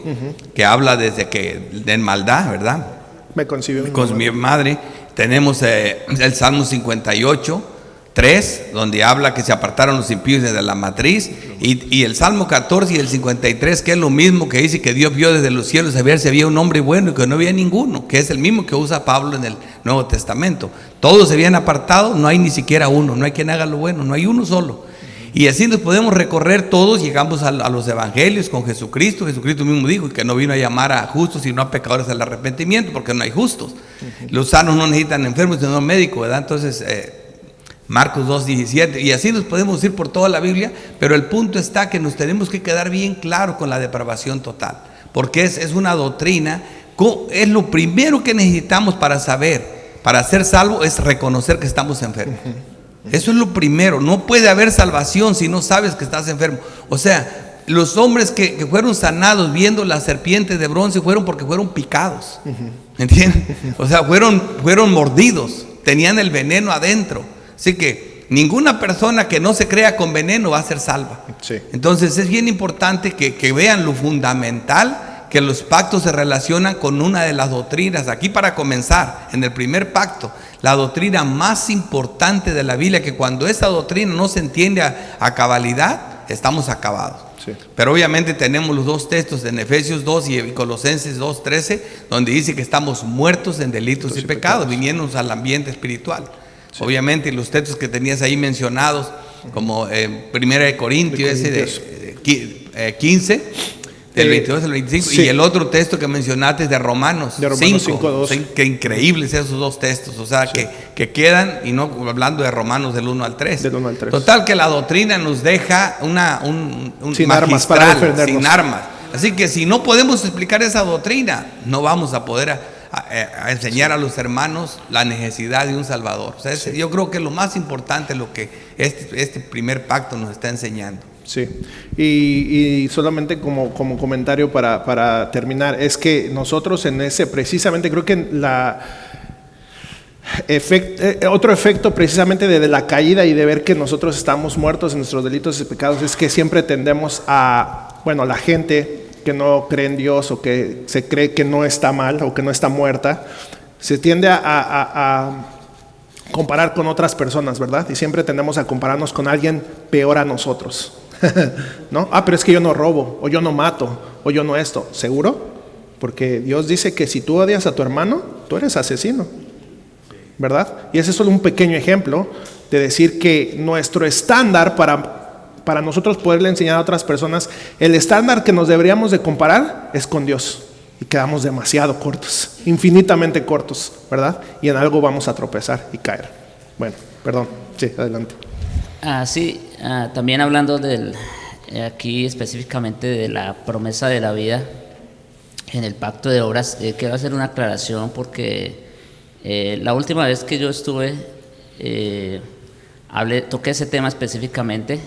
S4: que habla de maldad, ¿verdad?
S1: Me concibió
S4: mi madre. Tenemos el Salmo 58, 3, donde habla que se apartaron los impíos desde la matriz, y el Salmo 14 y el 53, que es lo mismo, que dice que Dios vio desde los cielos a ver si había un hombre bueno y que no había ninguno, que es el mismo que usa Pablo en el Nuevo Testamento. Todos se habían apartado, no hay ni siquiera uno, no hay quien haga lo bueno, no hay uno solo. Y así nos podemos recorrer todos, llegamos a los evangelios con Jesucristo. Jesucristo mismo dijo que no vino a llamar a justos sino a pecadores al arrepentimiento, porque no hay justos. Los sanos no necesitan enfermos sino médicos, ¿verdad? Entonces Marcos 2:17, y así nos podemos ir por toda la Biblia, pero el punto está que nos tenemos que quedar bien claro con la depravación total, porque es una doctrina, es lo primero que necesitamos para ser salvo, es reconocer que estamos enfermos. Eso es lo primero. No puede haber salvación si no sabes que estás enfermo. O sea, los hombres que fueron sanados viendo las serpientes de bronce fueron porque fueron picados, ¿entiendes? O sea, fueron mordidos, tenían el veneno adentro. Así que ninguna persona que no se crea con veneno va a ser salva.
S1: Sí.
S4: Entonces es bien importante que vean lo fundamental, que los pactos se relacionan con una de las doctrinas. Aquí, para comenzar, en el primer pacto, la doctrina más importante de la Biblia, que cuando esa doctrina no se entiende a cabalidad, estamos acabados.
S1: Sí.
S4: Pero obviamente tenemos los dos textos en Efesios 2 y Colosenses 2:13, donde dice que estamos muertos en delitos y pecados, viniéndonos al ambiente espiritual. Sí. Obviamente los textos que tenías ahí mencionados, como Primera de Corintios, ese de 15, del 22 al 25, sí. Y el otro texto que mencionaste es de Romanos 5, que increíbles esos dos textos, o sea, sí. que quedan, y no hablando de Romanos del 1 al 3.
S1: Del 1 al 3.
S4: Total, que la doctrina nos deja un
S1: sin
S4: magistral,
S1: armas para defendernos.
S4: Sin armas. Así que si no podemos explicar esa doctrina, no vamos a poder a enseñar a los hermanos la necesidad de un Salvador. O sea, sí. Yo creo que lo más importante es lo que este primer pacto nos está enseñando.
S1: Sí, y solamente como comentario para terminar, es que nosotros en ese, precisamente creo que otro efecto precisamente de la caída y de ver que nosotros estamos muertos en nuestros delitos y pecados, es que siempre tendemos la gente que no cree en Dios o que se cree que no está mal o que no está muerta, se tiende a comparar con otras personas, ¿verdad? Y siempre tendemos a compararnos con alguien peor a nosotros. ¿No? Pero es que yo no robo, o yo no mato, o yo no esto. ¿Seguro? Porque Dios dice que si tú odias a tu hermano, tú eres asesino, ¿verdad? Y ese es solo un pequeño ejemplo de decir que nuestro estándar para nosotros poderle enseñar a otras personas, el estándar que nos deberíamos de comparar es con Dios, y quedamos demasiado cortos, infinitamente cortos, ¿verdad? Y en algo vamos a tropezar y caer. Bueno, perdón, sí, adelante.
S3: Sí, también hablando aquí específicamente de la promesa de la vida en el pacto de obras, quiero hacer una aclaración porque la última vez que yo estuve toqué ese tema específicamente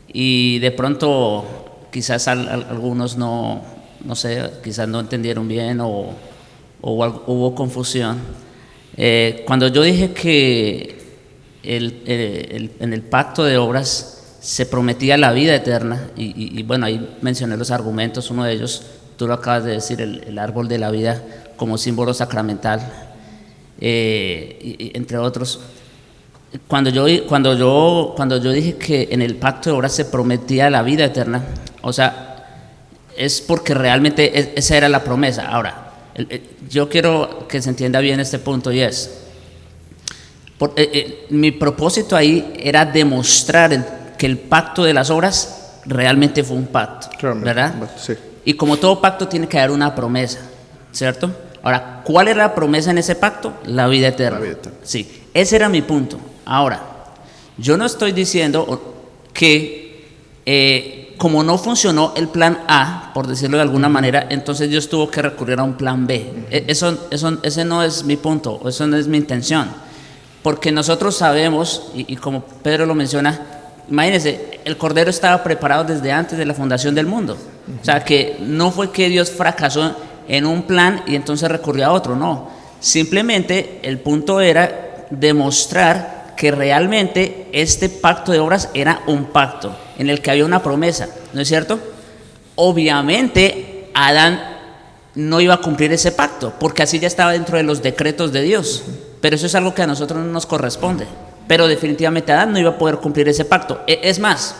S3: y de pronto quizás algunos no sé, quizás no entendieron bien o hubo confusión. Cuando yo dije que en el pacto de obras se prometía la vida eterna, y bueno, ahí mencioné los argumentos, uno de ellos, tú lo acabas de decir, el árbol de la vida como símbolo sacramental, entre otros. Cuando yo dije que en el pacto de obras se prometía la vida eterna, o sea, es porque realmente esa era la promesa. Ahora, yo quiero que se entienda bien este punto, y es, mi propósito ahí era demostrar que el pacto de las obras realmente fue un pacto, ¿verdad?
S1: Sí.
S3: Y como todo pacto tiene que haber una promesa, ¿cierto? Ahora, ¿cuál era la promesa en ese pacto? La vida eterna. Sí, ese era mi punto. Ahora, yo no estoy diciendo que como no funcionó el plan A, por decirlo de alguna manera, entonces Dios tuvo que recurrir a un plan B. Ese no es mi punto, eso no es mi intención. Porque nosotros sabemos, y como Pedro lo menciona, imagínense, el Cordero estaba preparado desde antes de la fundación del mundo. O sea, que no fue que Dios fracasó en un plan y entonces recurrió a otro, no. Simplemente el punto era demostrar que realmente este pacto de obras era un pacto en el que había una promesa, ¿no es cierto? Obviamente Adán no iba a cumplir ese pacto, porque así ya estaba dentro de los decretos de Dios, pero eso es algo que a nosotros no nos corresponde. Pero definitivamente Adán no iba a poder cumplir ese pacto. Es más,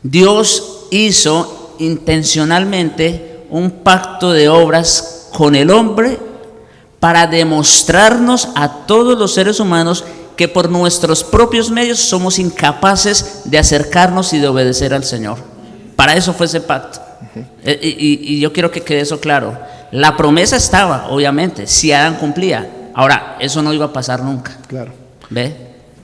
S3: Dios hizo intencionalmente un pacto de obras con el hombre para demostrarnos a todos los seres humanos que por nuestros propios medios somos incapaces de acercarnos y de obedecer al Señor. Para eso fue ese pacto. Y yo quiero que quede eso claro. La promesa estaba, obviamente, si Adán cumplía. Ahora, eso no iba a pasar nunca.
S1: Claro.
S3: ¿Ve?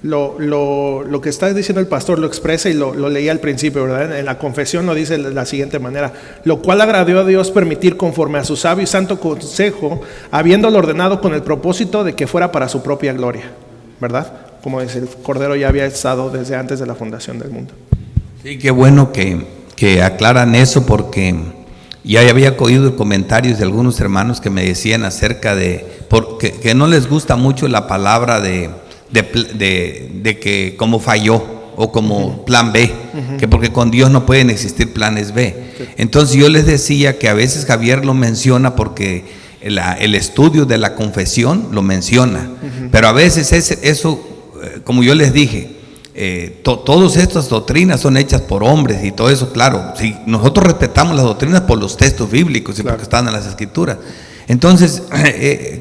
S1: Lo que está diciendo el pastor lo expresa y lo leí al principio, ¿verdad? En la confesión lo dice de la siguiente manera: lo cual agradó a Dios permitir conforme a su sabio y santo consejo, habiéndolo ordenado con el propósito de que fuera para su propia gloria, ¿verdad? Como dice, el Cordero ya había estado desde antes de la fundación del mundo.
S4: Sí, qué bueno que aclaran eso, porque ya había oído comentarios de algunos hermanos que me decían acerca de que no les gusta mucho la palabra de que como falló o como plan B, que porque con Dios no pueden existir planes B. Entonces yo les decía que a veces Javier lo menciona porque el estudio de la confesión lo menciona, pero a veces eso, como yo les dije, todas estas doctrinas son hechas por hombres y todo eso, claro, si nosotros respetamos las doctrinas por los textos bíblicos y claro, porque están en las escrituras. Entonces,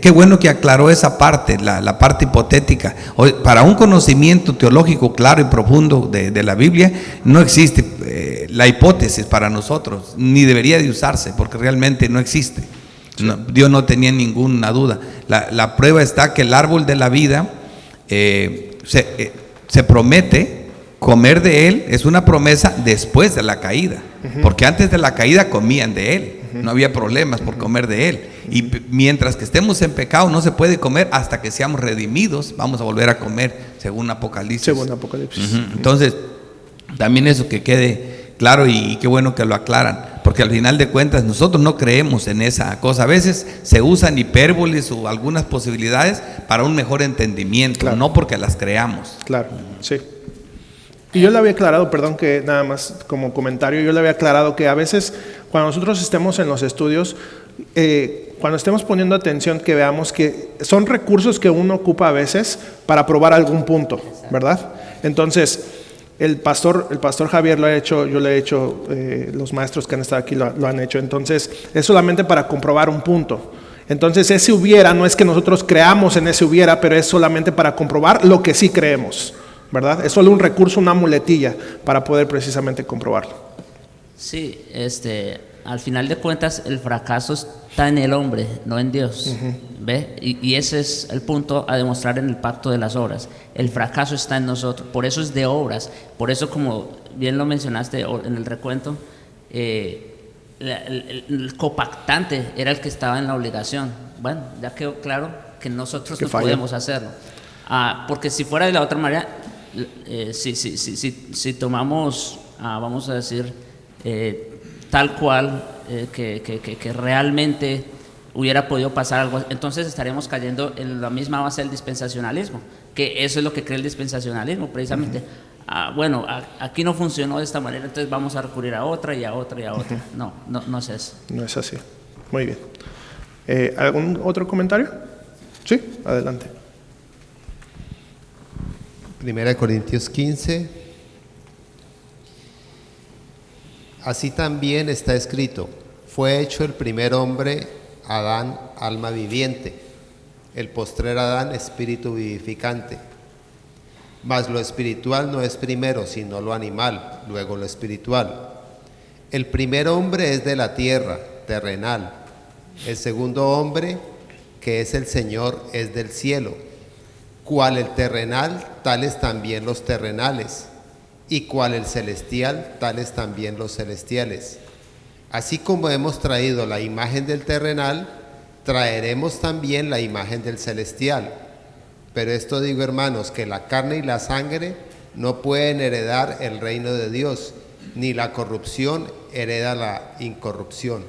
S4: qué bueno que aclaró esa parte, la parte hipotética. Para un conocimiento teológico claro y profundo de la Biblia, no existe la hipótesis para nosotros, ni debería de usarse, porque realmente no existe. No, Dios no tenía ninguna duda. La prueba está que el árbol de la vida se promete comer de él, es una promesa después de la caída, porque antes de la caída comían de él. No había problemas por comer de él. Y mientras que estemos en pecado no se puede comer hasta que seamos redimidos. Vamos a volver a comer según Apocalipsis. Entonces, también eso que quede claro, y qué bueno que lo aclaran, porque al final de cuentas nosotros no creemos en esa cosa. A veces se usan hipérboles o algunas posibilidades para un mejor entendimiento, claro, no porque las creamos.
S1: Claro, sí. Y yo le había aclarado, perdón, que nada más como comentario, yo le había aclarado que a veces cuando nosotros estemos en los estudios, cuando estemos poniendo atención, que veamos que son recursos que uno ocupa a veces para probar algún punto, ¿verdad? Entonces, el pastor Javier lo ha hecho, yo lo he hecho, los maestros que han estado aquí lo han hecho. Entonces, es solamente para comprobar un punto. Entonces, ese hubiera, no es que nosotros creamos en ese hubiera, pero es solamente para comprobar lo que sí creemos, ¿verdad? Es solo un recurso, una muletilla para poder precisamente comprobarlo.
S3: Sí, al final de cuentas el fracaso está en el hombre, no en Dios. ¿Ve? Y ese es el punto a demostrar en el pacto de las obras. El fracaso está en nosotros, por eso es de obras. Por eso, como bien lo mencionaste en el recuento, el copactante era el que estaba en la obligación. Bueno, ya quedó claro que nosotros no podemos hacerlo. Porque si fuera de la otra manera, si tomamos, vamos a decir, tal cual, que realmente hubiera podido pasar algo, entonces estaríamos cayendo en la misma base del dispensacionalismo, que eso es lo que cree el dispensacionalismo, precisamente. Bueno, aquí no funcionó de esta manera, entonces vamos a recurrir a otra y a otra y a otra. No es eso.
S1: No es así. Muy bien. ¿Algún otro comentario? Sí, adelante.
S5: 1 Corintios 15. Así también está escrito: fue hecho el primer hombre, Adán, alma viviente; el postrer Adán, espíritu vivificante. Mas lo espiritual no es primero, sino lo animal, luego lo espiritual. El primer hombre es de la tierra, terrenal. El segundo hombre, que es el Señor, es del cielo. Cual el terrenal, tales también los terrenales, y cual el celestial, tales también los celestiales. Así como hemos traído la imagen del terrenal, traeremos también la imagen del celestial. Pero esto digo, hermanos, que la carne y la sangre no pueden heredar el reino de Dios, ni la corrupción hereda la incorrupción.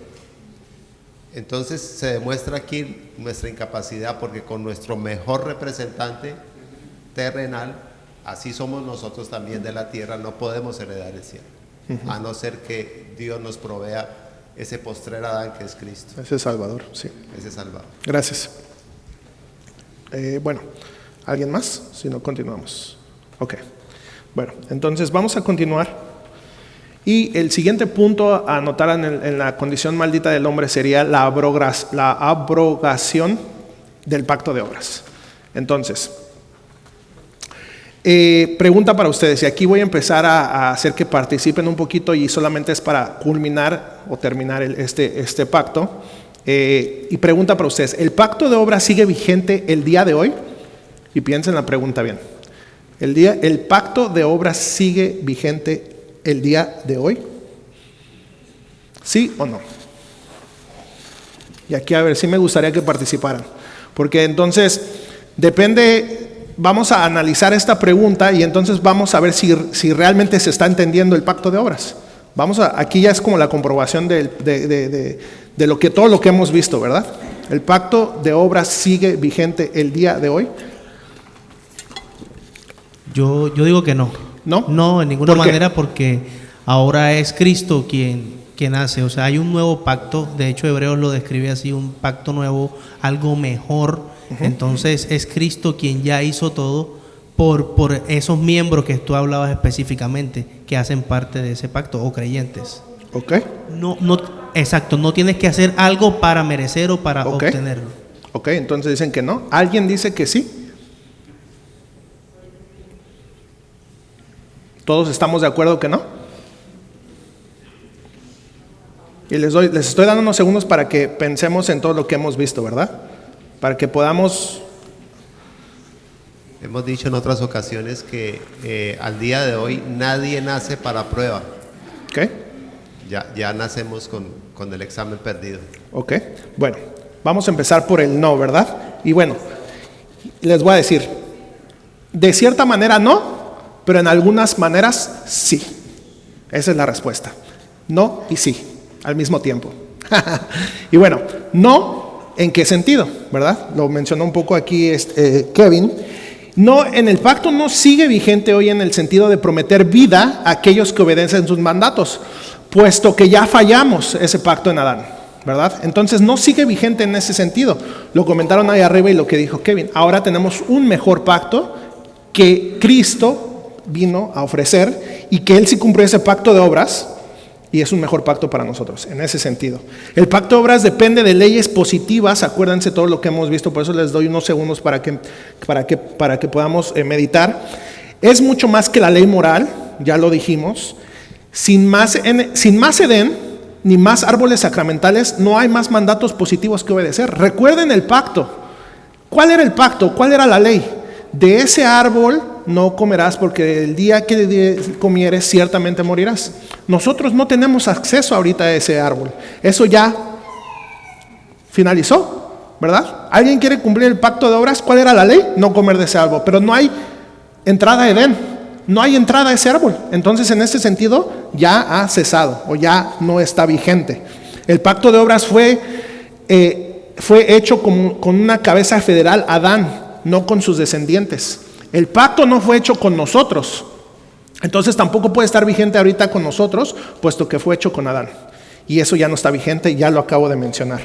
S5: Entonces se demuestra aquí nuestra incapacidad, porque con nuestro mejor representante terrenal, así somos nosotros también de la tierra, no podemos heredar el cielo, a no ser que Dios nos provea ese postrer Adán que es Cristo.
S1: Ese Salvador, sí.
S5: Ese Salvador.
S1: Gracias. Bueno, ¿alguien más? Si no, continuamos. Ok. Bueno, entonces vamos a continuar. Y el siguiente punto a anotar en la condición maldita del hombre sería la abrogación del pacto de obras. Entonces, pregunta para ustedes, y aquí voy a empezar a hacer que participen un poquito, y solamente es para culminar o terminar este pacto. Y pregunta para ustedes, ¿el pacto de obras sigue vigente el día de hoy? Y piensen la pregunta bien. ¿El pacto de obras sigue vigente el día de hoy? ¿Sí o no? Y aquí a ver, sí me gustaría que participaran, porque entonces depende, vamos a analizar esta pregunta y entonces vamos a ver si realmente se está entendiendo el pacto de obras. Aquí ya es como la comprobación de todo lo que hemos visto, ¿verdad? ¿El pacto de obras sigue vigente el día de hoy?
S2: Yo digo que no.
S1: ¿No?
S2: No, en ninguna
S1: ¿Por qué?
S2: manera, porque ahora es Cristo quien hace. O sea, hay un nuevo pacto. De hecho, Hebreos lo describe así: un pacto nuevo, algo mejor. Entonces es Cristo quien ya hizo todo por esos miembros que tú hablabas específicamente, que hacen parte de ese pacto, o creyentes.
S1: Ok.
S2: No, exacto, no tienes que hacer algo para merecer o para obtenerlo.
S1: Ok, entonces dicen que no. ¿Alguien dice que sí? ¿Todos estamos de acuerdo que no? Y les estoy dando unos segundos para que pensemos en todo lo que hemos visto, ¿verdad? Para que podamos...
S5: Hemos dicho en otras ocasiones que al día de hoy nadie nace para prueba.
S1: ¿Ok?
S5: Ya nacemos con el examen perdido.
S1: Ok, bueno, vamos a empezar por el no, ¿verdad? Y bueno, les voy a decir, de cierta manera no, pero en algunas maneras sí. Esa es la respuesta. No y sí, al mismo tiempo. Y bueno, no, ¿en qué sentido? ¿Verdad? Lo mencionó un poco aquí Kevin. No, en el pacto no sigue vigente hoy en el sentido de prometer vida a aquellos que obedecen sus mandatos, puesto que ya fallamos ese pacto en Adán, ¿verdad? Entonces no sigue vigente en ese sentido. Lo comentaron ahí arriba y lo que dijo Kevin. Ahora tenemos un mejor pacto que Cristo vino a ofrecer, y que Él sí cumplió ese pacto de obras, y es un mejor pacto para nosotros, en ese sentido. El pacto de obras depende de leyes positivas, acuérdense todo lo que hemos visto, por eso les doy unos segundos para que podamos meditar. Es mucho más que la ley moral, ya lo dijimos. Sin más Edén, ni más árboles sacramentales, no hay más mandatos positivos que obedecer. Recuerden el pacto. ¿Cuál era el pacto? ¿Cuál era la ley? De ese árbol no comerás, porque el día que comieres ciertamente morirás. Nosotros no tenemos acceso ahorita a ese árbol. Eso ya finalizó, ¿verdad? ¿Alguien quiere cumplir el pacto de obras? ¿Cuál era la ley? No comer de ese árbol. Pero no hay entrada a Edén, no hay entrada a ese árbol. Entonces, en ese sentido, ya ha cesado o ya no está vigente. El pacto de obras fue fue hecho con una cabeza federal, Adán, no con sus descendientes. El pacto no fue hecho con nosotros, entonces tampoco puede estar vigente ahorita con nosotros, puesto que fue hecho con Adán. Y eso ya no está vigente, ya lo acabo de mencionar.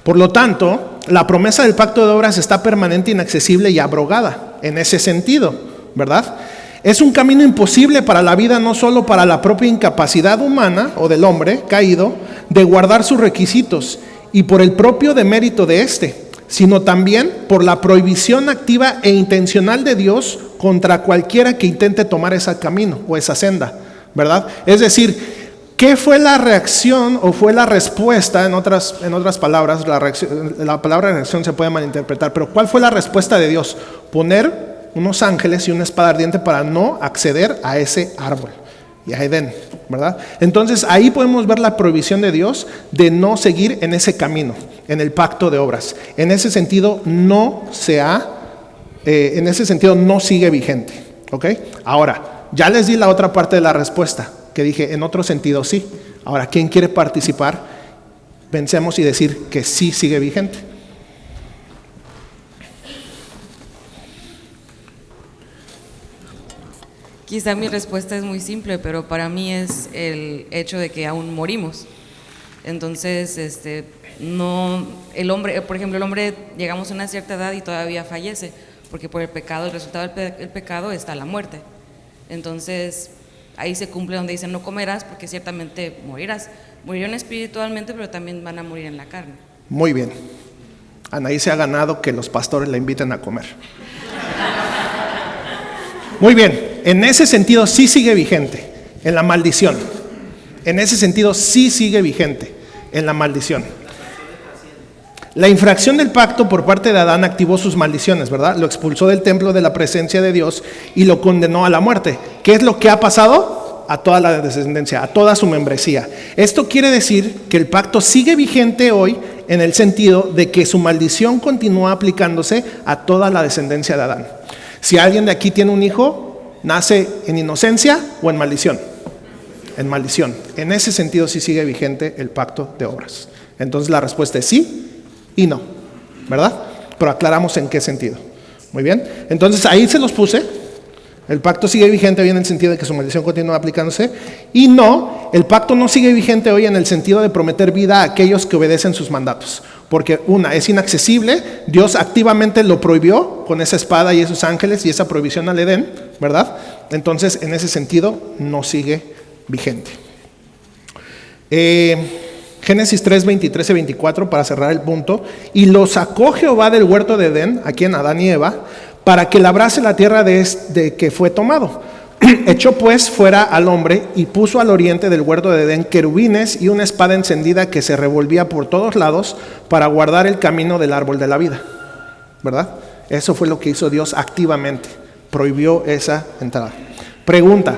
S1: Por lo tanto, la promesa del pacto de obras está permanente, inaccesible y abrogada en ese sentido, ¿verdad? Es un camino imposible para la vida, no solo para la propia incapacidad humana o del hombre caído de guardar sus requisitos y por el propio demérito de éste, sino también por la prohibición activa e intencional de Dios contra cualquiera que intente tomar ese camino o esa senda, ¿verdad? Es decir, ¿qué fue la reacción o fue la respuesta? En otras palabras, la palabra reacción se puede malinterpretar, pero ¿cuál fue la respuesta de Dios? Poner unos ángeles y una espada ardiente para no acceder a ese árbol y a Edén, ¿verdad? Entonces ahí podemos ver la prohibición de Dios de no seguir en ese camino, en el pacto de obras. En ese sentido no sigue vigente, ¿ok? Ahora, ya les di la otra parte de la respuesta, que dije, en otro sentido sí. Ahora, ¿quién quiere participar? Pensemos y decir que sí sigue vigente.
S6: Quizá mi respuesta es muy simple, pero para mí es el hecho de que aún morimos. Entonces, no, el hombre, por ejemplo, el hombre llegamos a una cierta edad y todavía fallece, porque por el pecado, el resultado del pecado está la muerte. Entonces, ahí se cumple donde dice no comerás, porque ciertamente morirás. Morirán espiritualmente, pero también van a morir en la carne.
S1: Muy bien. Anaí se ha ganado que los pastores la inviten a comer. Muy bien, en ese sentido sí sigue vigente, en la maldición. En ese sentido sí sigue vigente, en la maldición. La infracción del pacto por parte de Adán activó sus maldiciones, ¿verdad? Lo expulsó del templo de la presencia de Dios y lo condenó a la muerte. ¿Qué es lo que ha pasado? A toda la descendencia, a toda su membresía. Esto quiere decir que el pacto sigue vigente hoy en el sentido de que su maldición continúa aplicándose a toda la descendencia de Adán. Si alguien de aquí tiene un hijo, ¿nace en inocencia o en maldición? En maldición. En ese sentido sí sigue vigente el pacto de obras. Entonces la respuesta es sí y no, ¿verdad? Pero aclaramos en qué sentido. Muy bien, entonces ahí se los puse. El pacto sigue vigente hoy en el sentido de que su maldición continúa aplicándose. Y no, el pacto no sigue vigente hoy en el sentido de prometer vida a aquellos que obedecen sus mandatos. Porque es inaccesible, Dios activamente lo prohibió con esa espada y esos ángeles y esa prohibición al Edén, ¿verdad? Entonces, en ese sentido, no sigue vigente. Génesis 3, 23 y 24, para cerrar el punto. Y lo sacó Jehová del huerto de Edén, aquí en Adán y Eva, para que labrase la tierra de que fue tomado. Echó pues fuera al hombre y puso al oriente del huerto de Edén querubines y una espada encendida que se revolvía por todos lados para guardar el camino del árbol de la vida, ¿verdad? Eso fue lo que hizo Dios activamente, prohibió esa entrada.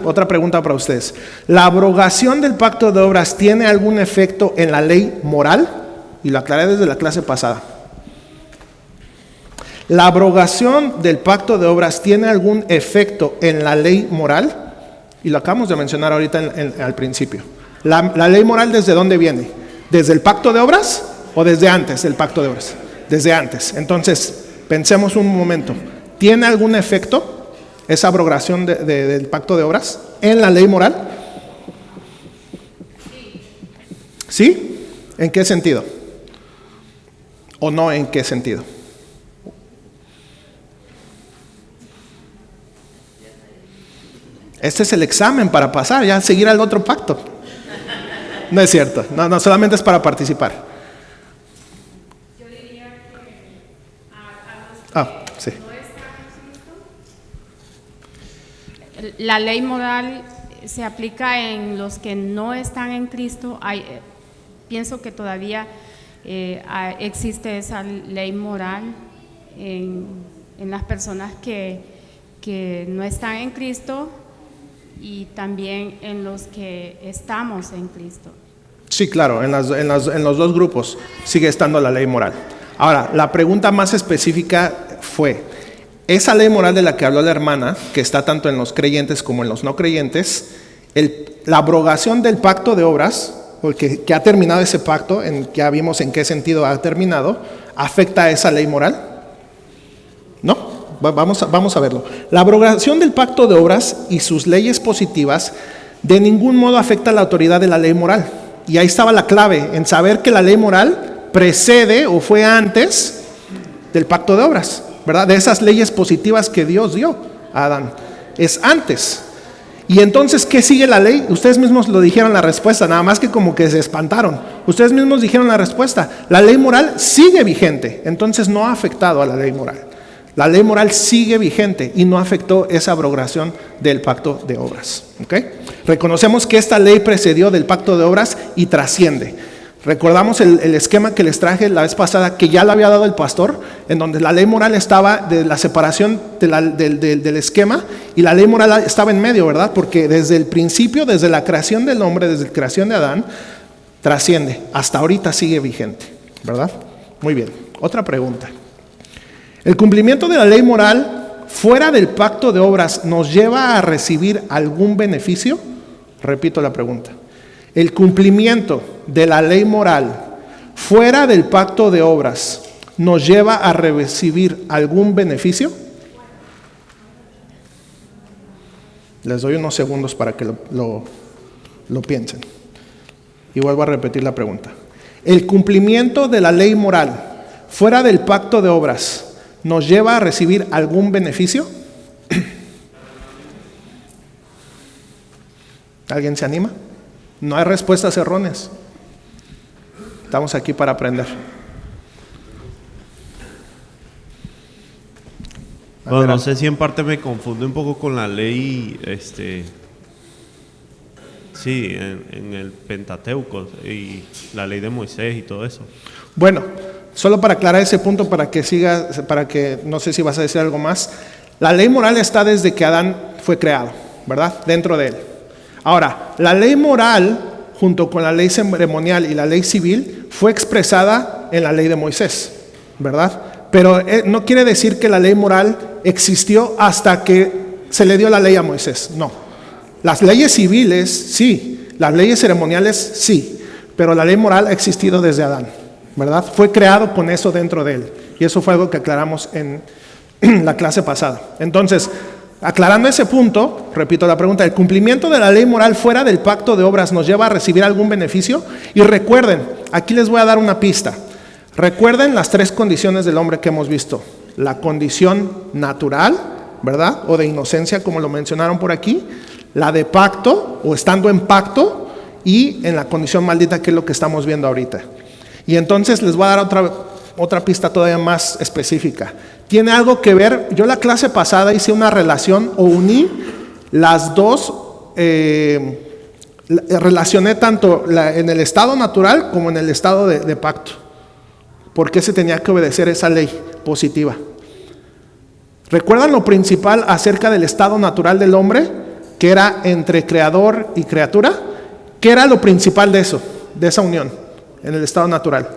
S1: Otra pregunta para ustedes. ¿La abrogación del pacto de obras tiene algún efecto en la ley moral? Y lo aclaré desde la clase pasada. ¿La abrogación del pacto de obras tiene algún efecto en la ley moral? Y lo acabamos de mencionar ahorita al principio. ¿La ley moral desde dónde viene? ¿Desde el pacto de obras o desde antes del pacto de obras? Desde antes. Entonces, pensemos un momento. ¿Tiene algún efecto esa abrogación del pacto de obras en la ley moral? ¿Sí? ¿En qué sentido? ¿O no en qué sentido? Este es el examen para pasar, ya seguir al otro pacto. No es cierto, no solamente es para participar.
S7: Yo diría que
S1: Sí.
S7: no están, la ley moral se aplica en los que no están en Cristo. Pienso que todavía existe esa ley moral en las personas que no están en Cristo, y también en los que estamos en Cristo.
S1: Sí, claro, en los dos grupos sigue estando la ley moral. Ahora, la pregunta más específica fue, esa ley moral de la que habló la hermana, que está tanto en los creyentes como en los no creyentes, la abrogación del pacto de obras o que ha terminado ese pacto, ya vimos en qué sentido ha terminado, afecta a esa ley moral? No, vamos a verlo. La abrogación del pacto de obras y sus leyes positivas de ningún modo afecta a la autoridad de la ley moral. Y ahí estaba la clave, en saber que la ley moral precede o fue antes del pacto de obras, ¿verdad? De esas leyes positivas que Dios dio a Adán. Es antes. Y entonces, ¿qué sigue la ley? Ustedes mismos lo dijeron la respuesta, nada más que como que se espantaron. Ustedes mismos dijeron la respuesta. La ley moral sigue vigente, entonces no ha afectado a la ley moral. La ley moral sigue vigente y no afectó esa abrogación del pacto de obras. ¿Okay? Reconocemos que esta ley precedió del pacto de obras y trasciende. Recordamos el esquema que les traje la vez pasada, que ya lo había dado el pastor, en donde la ley moral estaba de la separación del esquema, y la ley moral estaba en medio, ¿verdad? Porque desde el principio, desde la creación del hombre, desde la creación de Adán, trasciende. Hasta ahorita sigue vigente, ¿verdad? Muy bien. Otra pregunta. ¿El cumplimiento de la ley moral fuera del pacto de obras nos lleva a recibir algún beneficio? Repito la pregunta. ¿El cumplimiento de la ley moral fuera del pacto de obras nos lleva a recibir algún beneficio? Les doy unos segundos para que lo piensen. Y vuelvo a repetir la pregunta. ¿El cumplimiento de la ley moral fuera del pacto de obras nos lleva a recibir algún beneficio? ¿Alguien se anima? No hay respuestas erróneas. Estamos aquí para aprender.
S8: Bueno, no sé si en parte me confunde un poco con la ley, sí, en el Pentateuco y la ley de Moisés y todo eso.
S1: Bueno, solo para aclarar ese punto, para que no sé si vas a decir algo más. La ley moral está desde que Adán fue creado, ¿verdad? Dentro de él. Ahora, la ley moral, junto con la ley ceremonial y la ley civil, fue expresada en la ley de Moisés, ¿verdad? Pero no quiere decir que la ley moral existió hasta que se le dio la ley a Moisés, no. Las leyes civiles, sí. Las leyes ceremoniales, sí. Pero la ley moral ha existido desde Adán, ¿verdad? Fue creado con eso dentro de él. Y eso fue algo que aclaramos en la clase pasada. Entonces, aclarando ese punto, repito la pregunta, ¿el cumplimiento de la ley moral fuera del pacto de obras nos lleva a recibir algún beneficio? Y recuerden, aquí les voy a dar una pista. Recuerden las 3 condiciones del hombre que hemos visto. La condición natural, ¿verdad? O de inocencia, como lo mencionaron por aquí. La de pacto, o estando en pacto. Y en la condición maldita, que es lo que estamos viendo ahorita. Y entonces les voy a dar otra pista todavía más específica. Tiene algo que ver, yo la clase pasada hice una relación o uní las dos, relacioné tanto en el estado natural como en el estado de pacto. ¿Por qué se tenía que obedecer esa ley positiva? ¿Recuerdan lo principal acerca del estado natural del hombre? Que era entre creador y criatura. ¿Qué era lo principal de eso, de esa unión en el estado natural?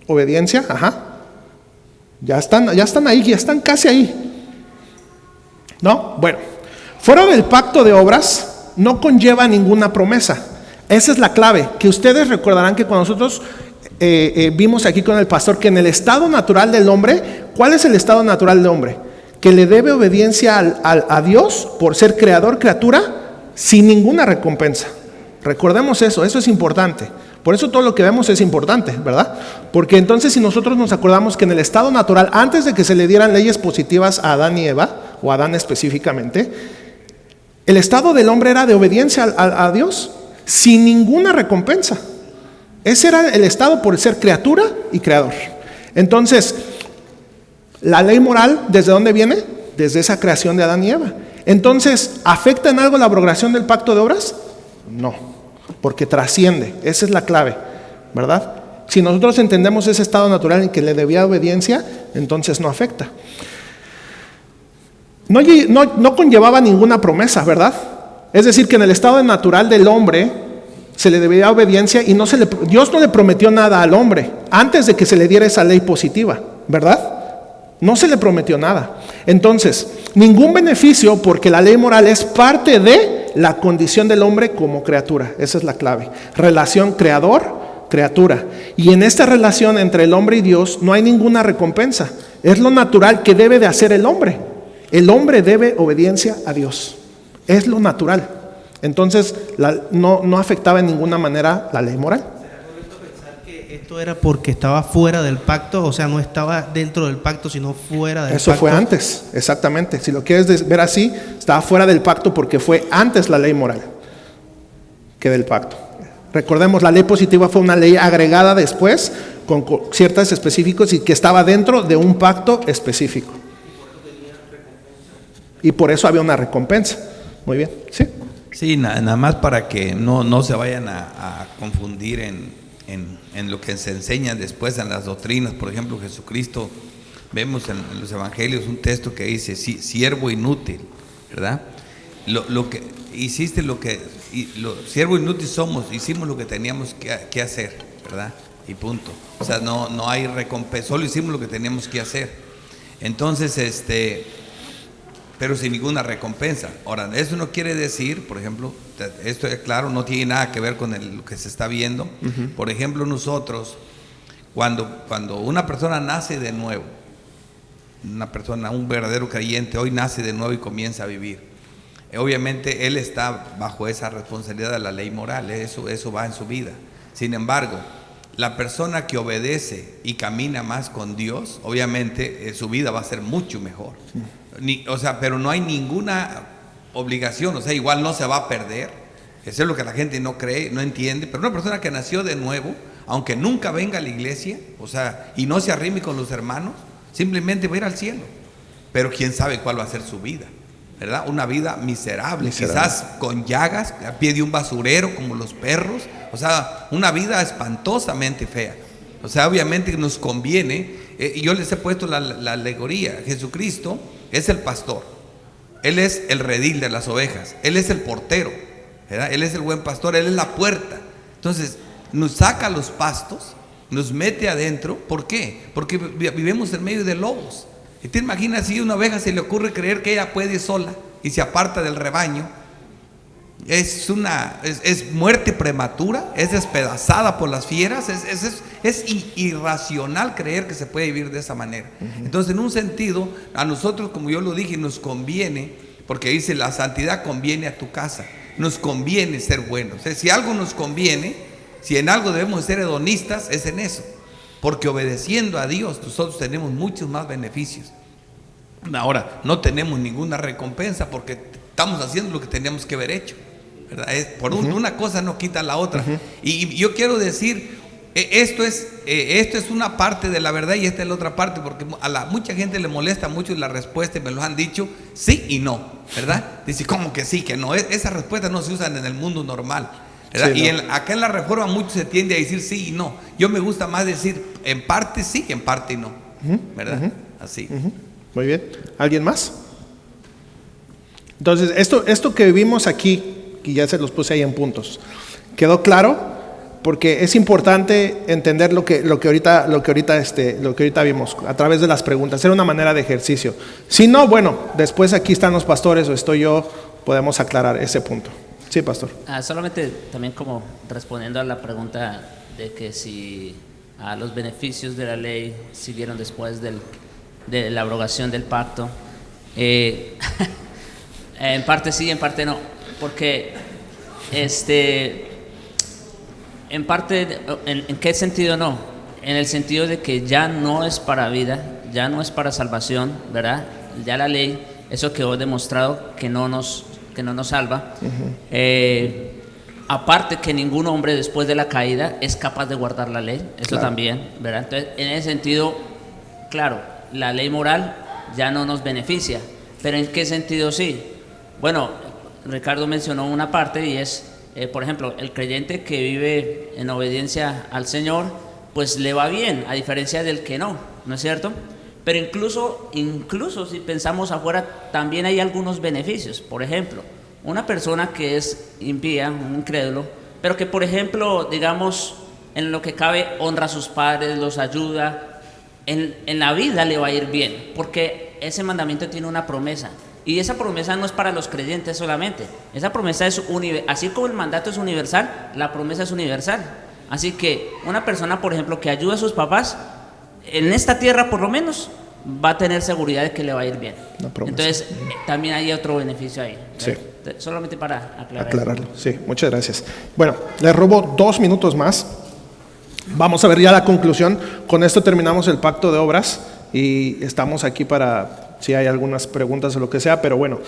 S1: Obediencia, ajá. Ya están ahí, ya están casi ahí. ¿No? Bueno, fuera del pacto de obras no conlleva ninguna promesa. Esa es la clave, que ustedes recordarán que cuando nosotros vimos aquí con el pastor que en el estado natural del hombre, ¿cuál es el estado natural del hombre? Que le debe obediencia a Dios por ser creador, criatura, sin ninguna recompensa. Recordemos eso es importante. Por eso todo lo que vemos es importante, ¿verdad? Porque entonces si nosotros nos acordamos que en el estado natural, antes de que se le dieran leyes positivas a Adán y Eva, o a Adán específicamente, el estado del hombre era de obediencia a Dios, sin ninguna recompensa. Ese era el estado por ser criatura y creador. Entonces, la ley moral, ¿desde dónde viene? Desde esa creación de Adán y Eva. Entonces, ¿afecta en algo la abrogación del pacto de obras? No. Porque trasciende, esa es la clave, ¿verdad? Si nosotros entendemos ese estado natural en que le debía obediencia, entonces no afecta. No conllevaba ninguna promesa, ¿verdad? Es decir, que en el estado natural del hombre se le debía obediencia y Dios no le prometió nada al hombre antes de que se le diera esa ley positiva, ¿verdad? No se le prometió nada. Entonces, ningún beneficio porque la ley moral es parte de la condición del hombre como criatura. Esa es la clave. Relación creador-criatura. Y en esta relación entre el hombre y Dios no hay ninguna recompensa. Es lo natural que debe de hacer el hombre. El hombre debe obediencia a Dios. Es lo natural. Entonces no afectaba en ninguna manera la ley moral.
S2: Esto era porque estaba fuera del pacto, o sea, no estaba dentro del pacto, sino fuera del pacto.
S1: Eso fue antes, exactamente. Si lo quieres ver así, estaba fuera del pacto porque fue antes la ley moral que del pacto. Recordemos, la ley positiva fue una ley agregada después con ciertos específicos y que estaba dentro de un pacto específico. Y por eso había una recompensa. Muy bien, ¿sí?
S4: Sí, nada más para que no se vayan a confundir en lo que se enseña después en las doctrinas. Por ejemplo, Jesucristo, vemos en los evangelios un texto que dice, siervo inútil, ¿verdad? Lo que hiciste, siervo inútil somos, hicimos lo que teníamos que hacer, ¿verdad? Y punto. O sea, no hay recompensa, solo hicimos lo que teníamos que hacer. Entonces, pero sin ninguna recompensa. Ahora, eso no quiere decir, por ejemplo, esto es claro, no tiene nada que ver con lo que se está viendo. Por ejemplo, nosotros, cuando una persona nace de nuevo, un verdadero creyente, hoy nace de nuevo y comienza a vivir. Obviamente, él está bajo esa responsabilidad de la ley moral, eso va en su vida. Sin embargo, la persona que obedece y camina más con Dios, obviamente su vida va a ser mucho mejor. Pero no hay ninguna obligación, igual no se va a perder. Eso es lo que la gente no cree, no entiende. Pero una persona que nació de nuevo, aunque nunca venga a la iglesia, y no se arrime con los hermanos, simplemente va a ir al cielo. Pero quién sabe cuál va a ser su vida, ¿verdad? Una vida miserable, quizás con llagas, a pie de un basurero como los perros. Una vida espantosamente fea. Obviamente nos conviene. Yo les he puesto la alegoría. Jesucristo es el pastor, Él es el redil de las ovejas, Él es el portero, ¿verdad? Él es el buen pastor, Él es la puerta. Entonces nos saca los pastos, nos mete adentro. ¿Por qué? Porque vivimos en medio de lobos. Y te imaginas si a una oveja se le ocurre creer que ella puede sola y se aparta del rebaño. Es muerte prematura, es despedazada por las fieras, es irracional creer que se puede vivir de esa manera. Entonces, en un sentido, a nosotros, como yo lo dije, nos conviene, porque dice la santidad conviene a tu casa, nos conviene ser buenos. Si algo nos conviene, si en algo debemos ser hedonistas, es en eso, porque obedeciendo a Dios nosotros tenemos muchos más beneficios. Ahora, no tenemos ninguna recompensa porque estamos haciendo lo que teníamos que haber hecho, ¿verdad? Una cosa no quita la otra. Y yo quiero decir, esto es una parte de la verdad y esta es la otra parte, porque a mucha gente le molesta mucho la respuesta y me lo han dicho, sí y no, ¿verdad? Dice, ¿cómo que sí, que no? Esas respuestas no se usan en el mundo normal, ¿verdad? Sí, no. Acá en la Reforma mucho se tiende a decir sí y no. Yo me gusta más decir en parte sí, en parte no, ¿verdad? Así.
S1: Muy bien. ¿Alguien más? Entonces, esto que vimos aquí, que ya se los puse ahí en puntos, ¿quedó claro? Porque es importante entender lo que ahorita vimos a través de las preguntas. Era una manera de ejercicio. Si no, bueno, después aquí están los pastores o estoy yo, podemos aclarar ese punto. Sí, pastor.
S3: Solamente también como respondiendo a la pregunta de que si los beneficios de la ley siguieron después de la abrogación del pacto. En parte sí, en parte no, porque en parte, ¿en qué sentido no? En el sentido de que ya no es para vida, ya no es para salvación, ¿verdad? Ya la ley, eso quedó demostrado que no nos salva. Aparte que ningún hombre después de la caída es capaz de guardar la ley, eso claro. También, ¿verdad? Entonces, en ese sentido, claro, la ley moral ya no nos beneficia, pero ¿en qué sentido sí? Bueno, Ricardo mencionó una parte y es, por ejemplo, el creyente que vive en obediencia al Señor, pues le va bien, a diferencia del que no, ¿no es cierto? Pero incluso si pensamos afuera, también hay algunos beneficios. Por ejemplo, una persona que es impía, un incrédulo, pero que, por ejemplo, digamos, en lo que cabe, honra a sus padres, los ayuda, en la vida le va a ir bien, porque ese mandamiento tiene una promesa. Y esa promesa no es para los creyentes solamente. Esa promesa es así como el mandato es universal, la promesa es universal. Así que una persona, por ejemplo, que ayuda a sus papás, en esta tierra por lo menos, va a tener seguridad de que le va a ir bien. Entonces, también hay otro beneficio ahí.
S1: Sí.
S3: Solamente para
S1: aclararlo. Sí, muchas gracias. Bueno, les robo 2 minutos más. Vamos a ver ya la conclusión. Con esto terminamos el pacto de obras y estamos aquí para si hay algunas preguntas o lo que sea, pero bueno,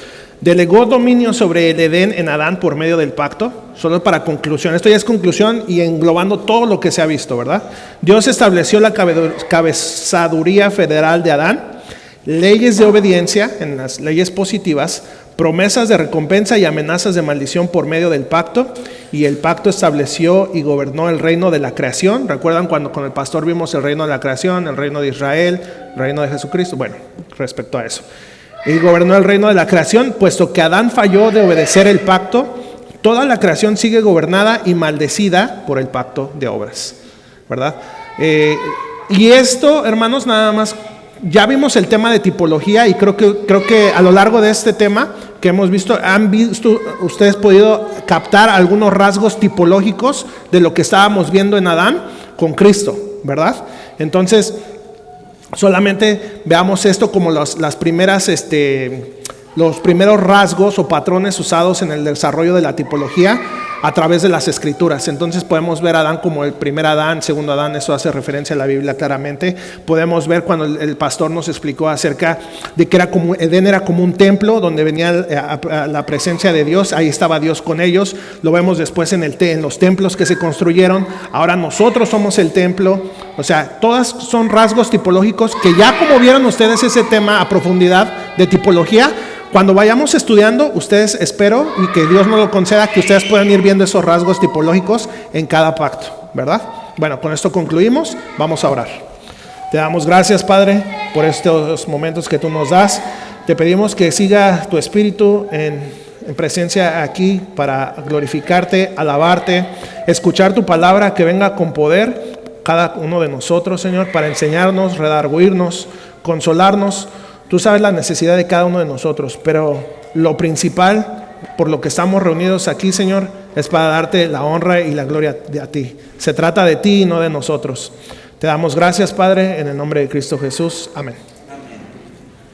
S1: delegó dominio sobre el Edén en Adán por medio del pacto. Solo para conclusión, esto ya es conclusión y englobando todo lo que se ha visto, ¿verdad? Dios estableció la cabezaduría federal de Adán, leyes de obediencia en las leyes positivas, promesas de recompensa y amenazas de maldición por medio del pacto, y el pacto estableció y gobernó el reino de la creación. ¿Recuerdan cuando con el pastor vimos el reino de la creación, el reino de Israel, el reino de Jesucristo? Bueno, respecto a eso. Y gobernó el reino de la creación, puesto que Adán falló de obedecer el pacto, toda la creación sigue gobernada y maldecida por el pacto de obras, ¿verdad? Y esto, hermanos, nada más, ya vimos el tema de tipología y creo que a lo largo de este tema que hemos visto, han visto ustedes podido captar algunos rasgos tipológicos de lo que estábamos viendo en Adán con Cristo, ¿verdad? Entonces, solamente veamos esto como los primeros rasgos o patrones usados en el desarrollo de la tipología a través de las escrituras. Entonces podemos ver a Adán como el primer Adán, segundo Adán, eso hace referencia a la Biblia claramente. Podemos ver cuando el pastor nos explicó acerca de que Edén era como un templo donde venía la presencia de Dios, ahí estaba Dios con ellos. Lo vemos después en los templos que se construyeron. Ahora nosotros somos el templo. O sea, todas son rasgos tipológicos que ya como vieron ustedes ese tema a profundidad de tipología, cuando vayamos estudiando, ustedes espero y que Dios nos lo conceda, que ustedes puedan ir viendo esos rasgos tipológicos en cada pacto, ¿verdad? Bueno, con esto concluimos, vamos a orar. Te damos gracias, Padre, por estos momentos que tú nos das. Te pedimos que siga tu espíritu en presencia aquí para glorificarte, alabarte, escuchar tu palabra, que venga con poder cada uno de nosotros, Señor, para enseñarnos, redarguirnos, consolarnos. Tú sabes la necesidad de cada uno de nosotros, pero lo principal por lo que estamos reunidos aquí, Señor, es para darte la honra y la gloria a ti. Se trata de ti y no de nosotros. Te damos gracias, Padre, en el nombre de Cristo Jesús. Amén.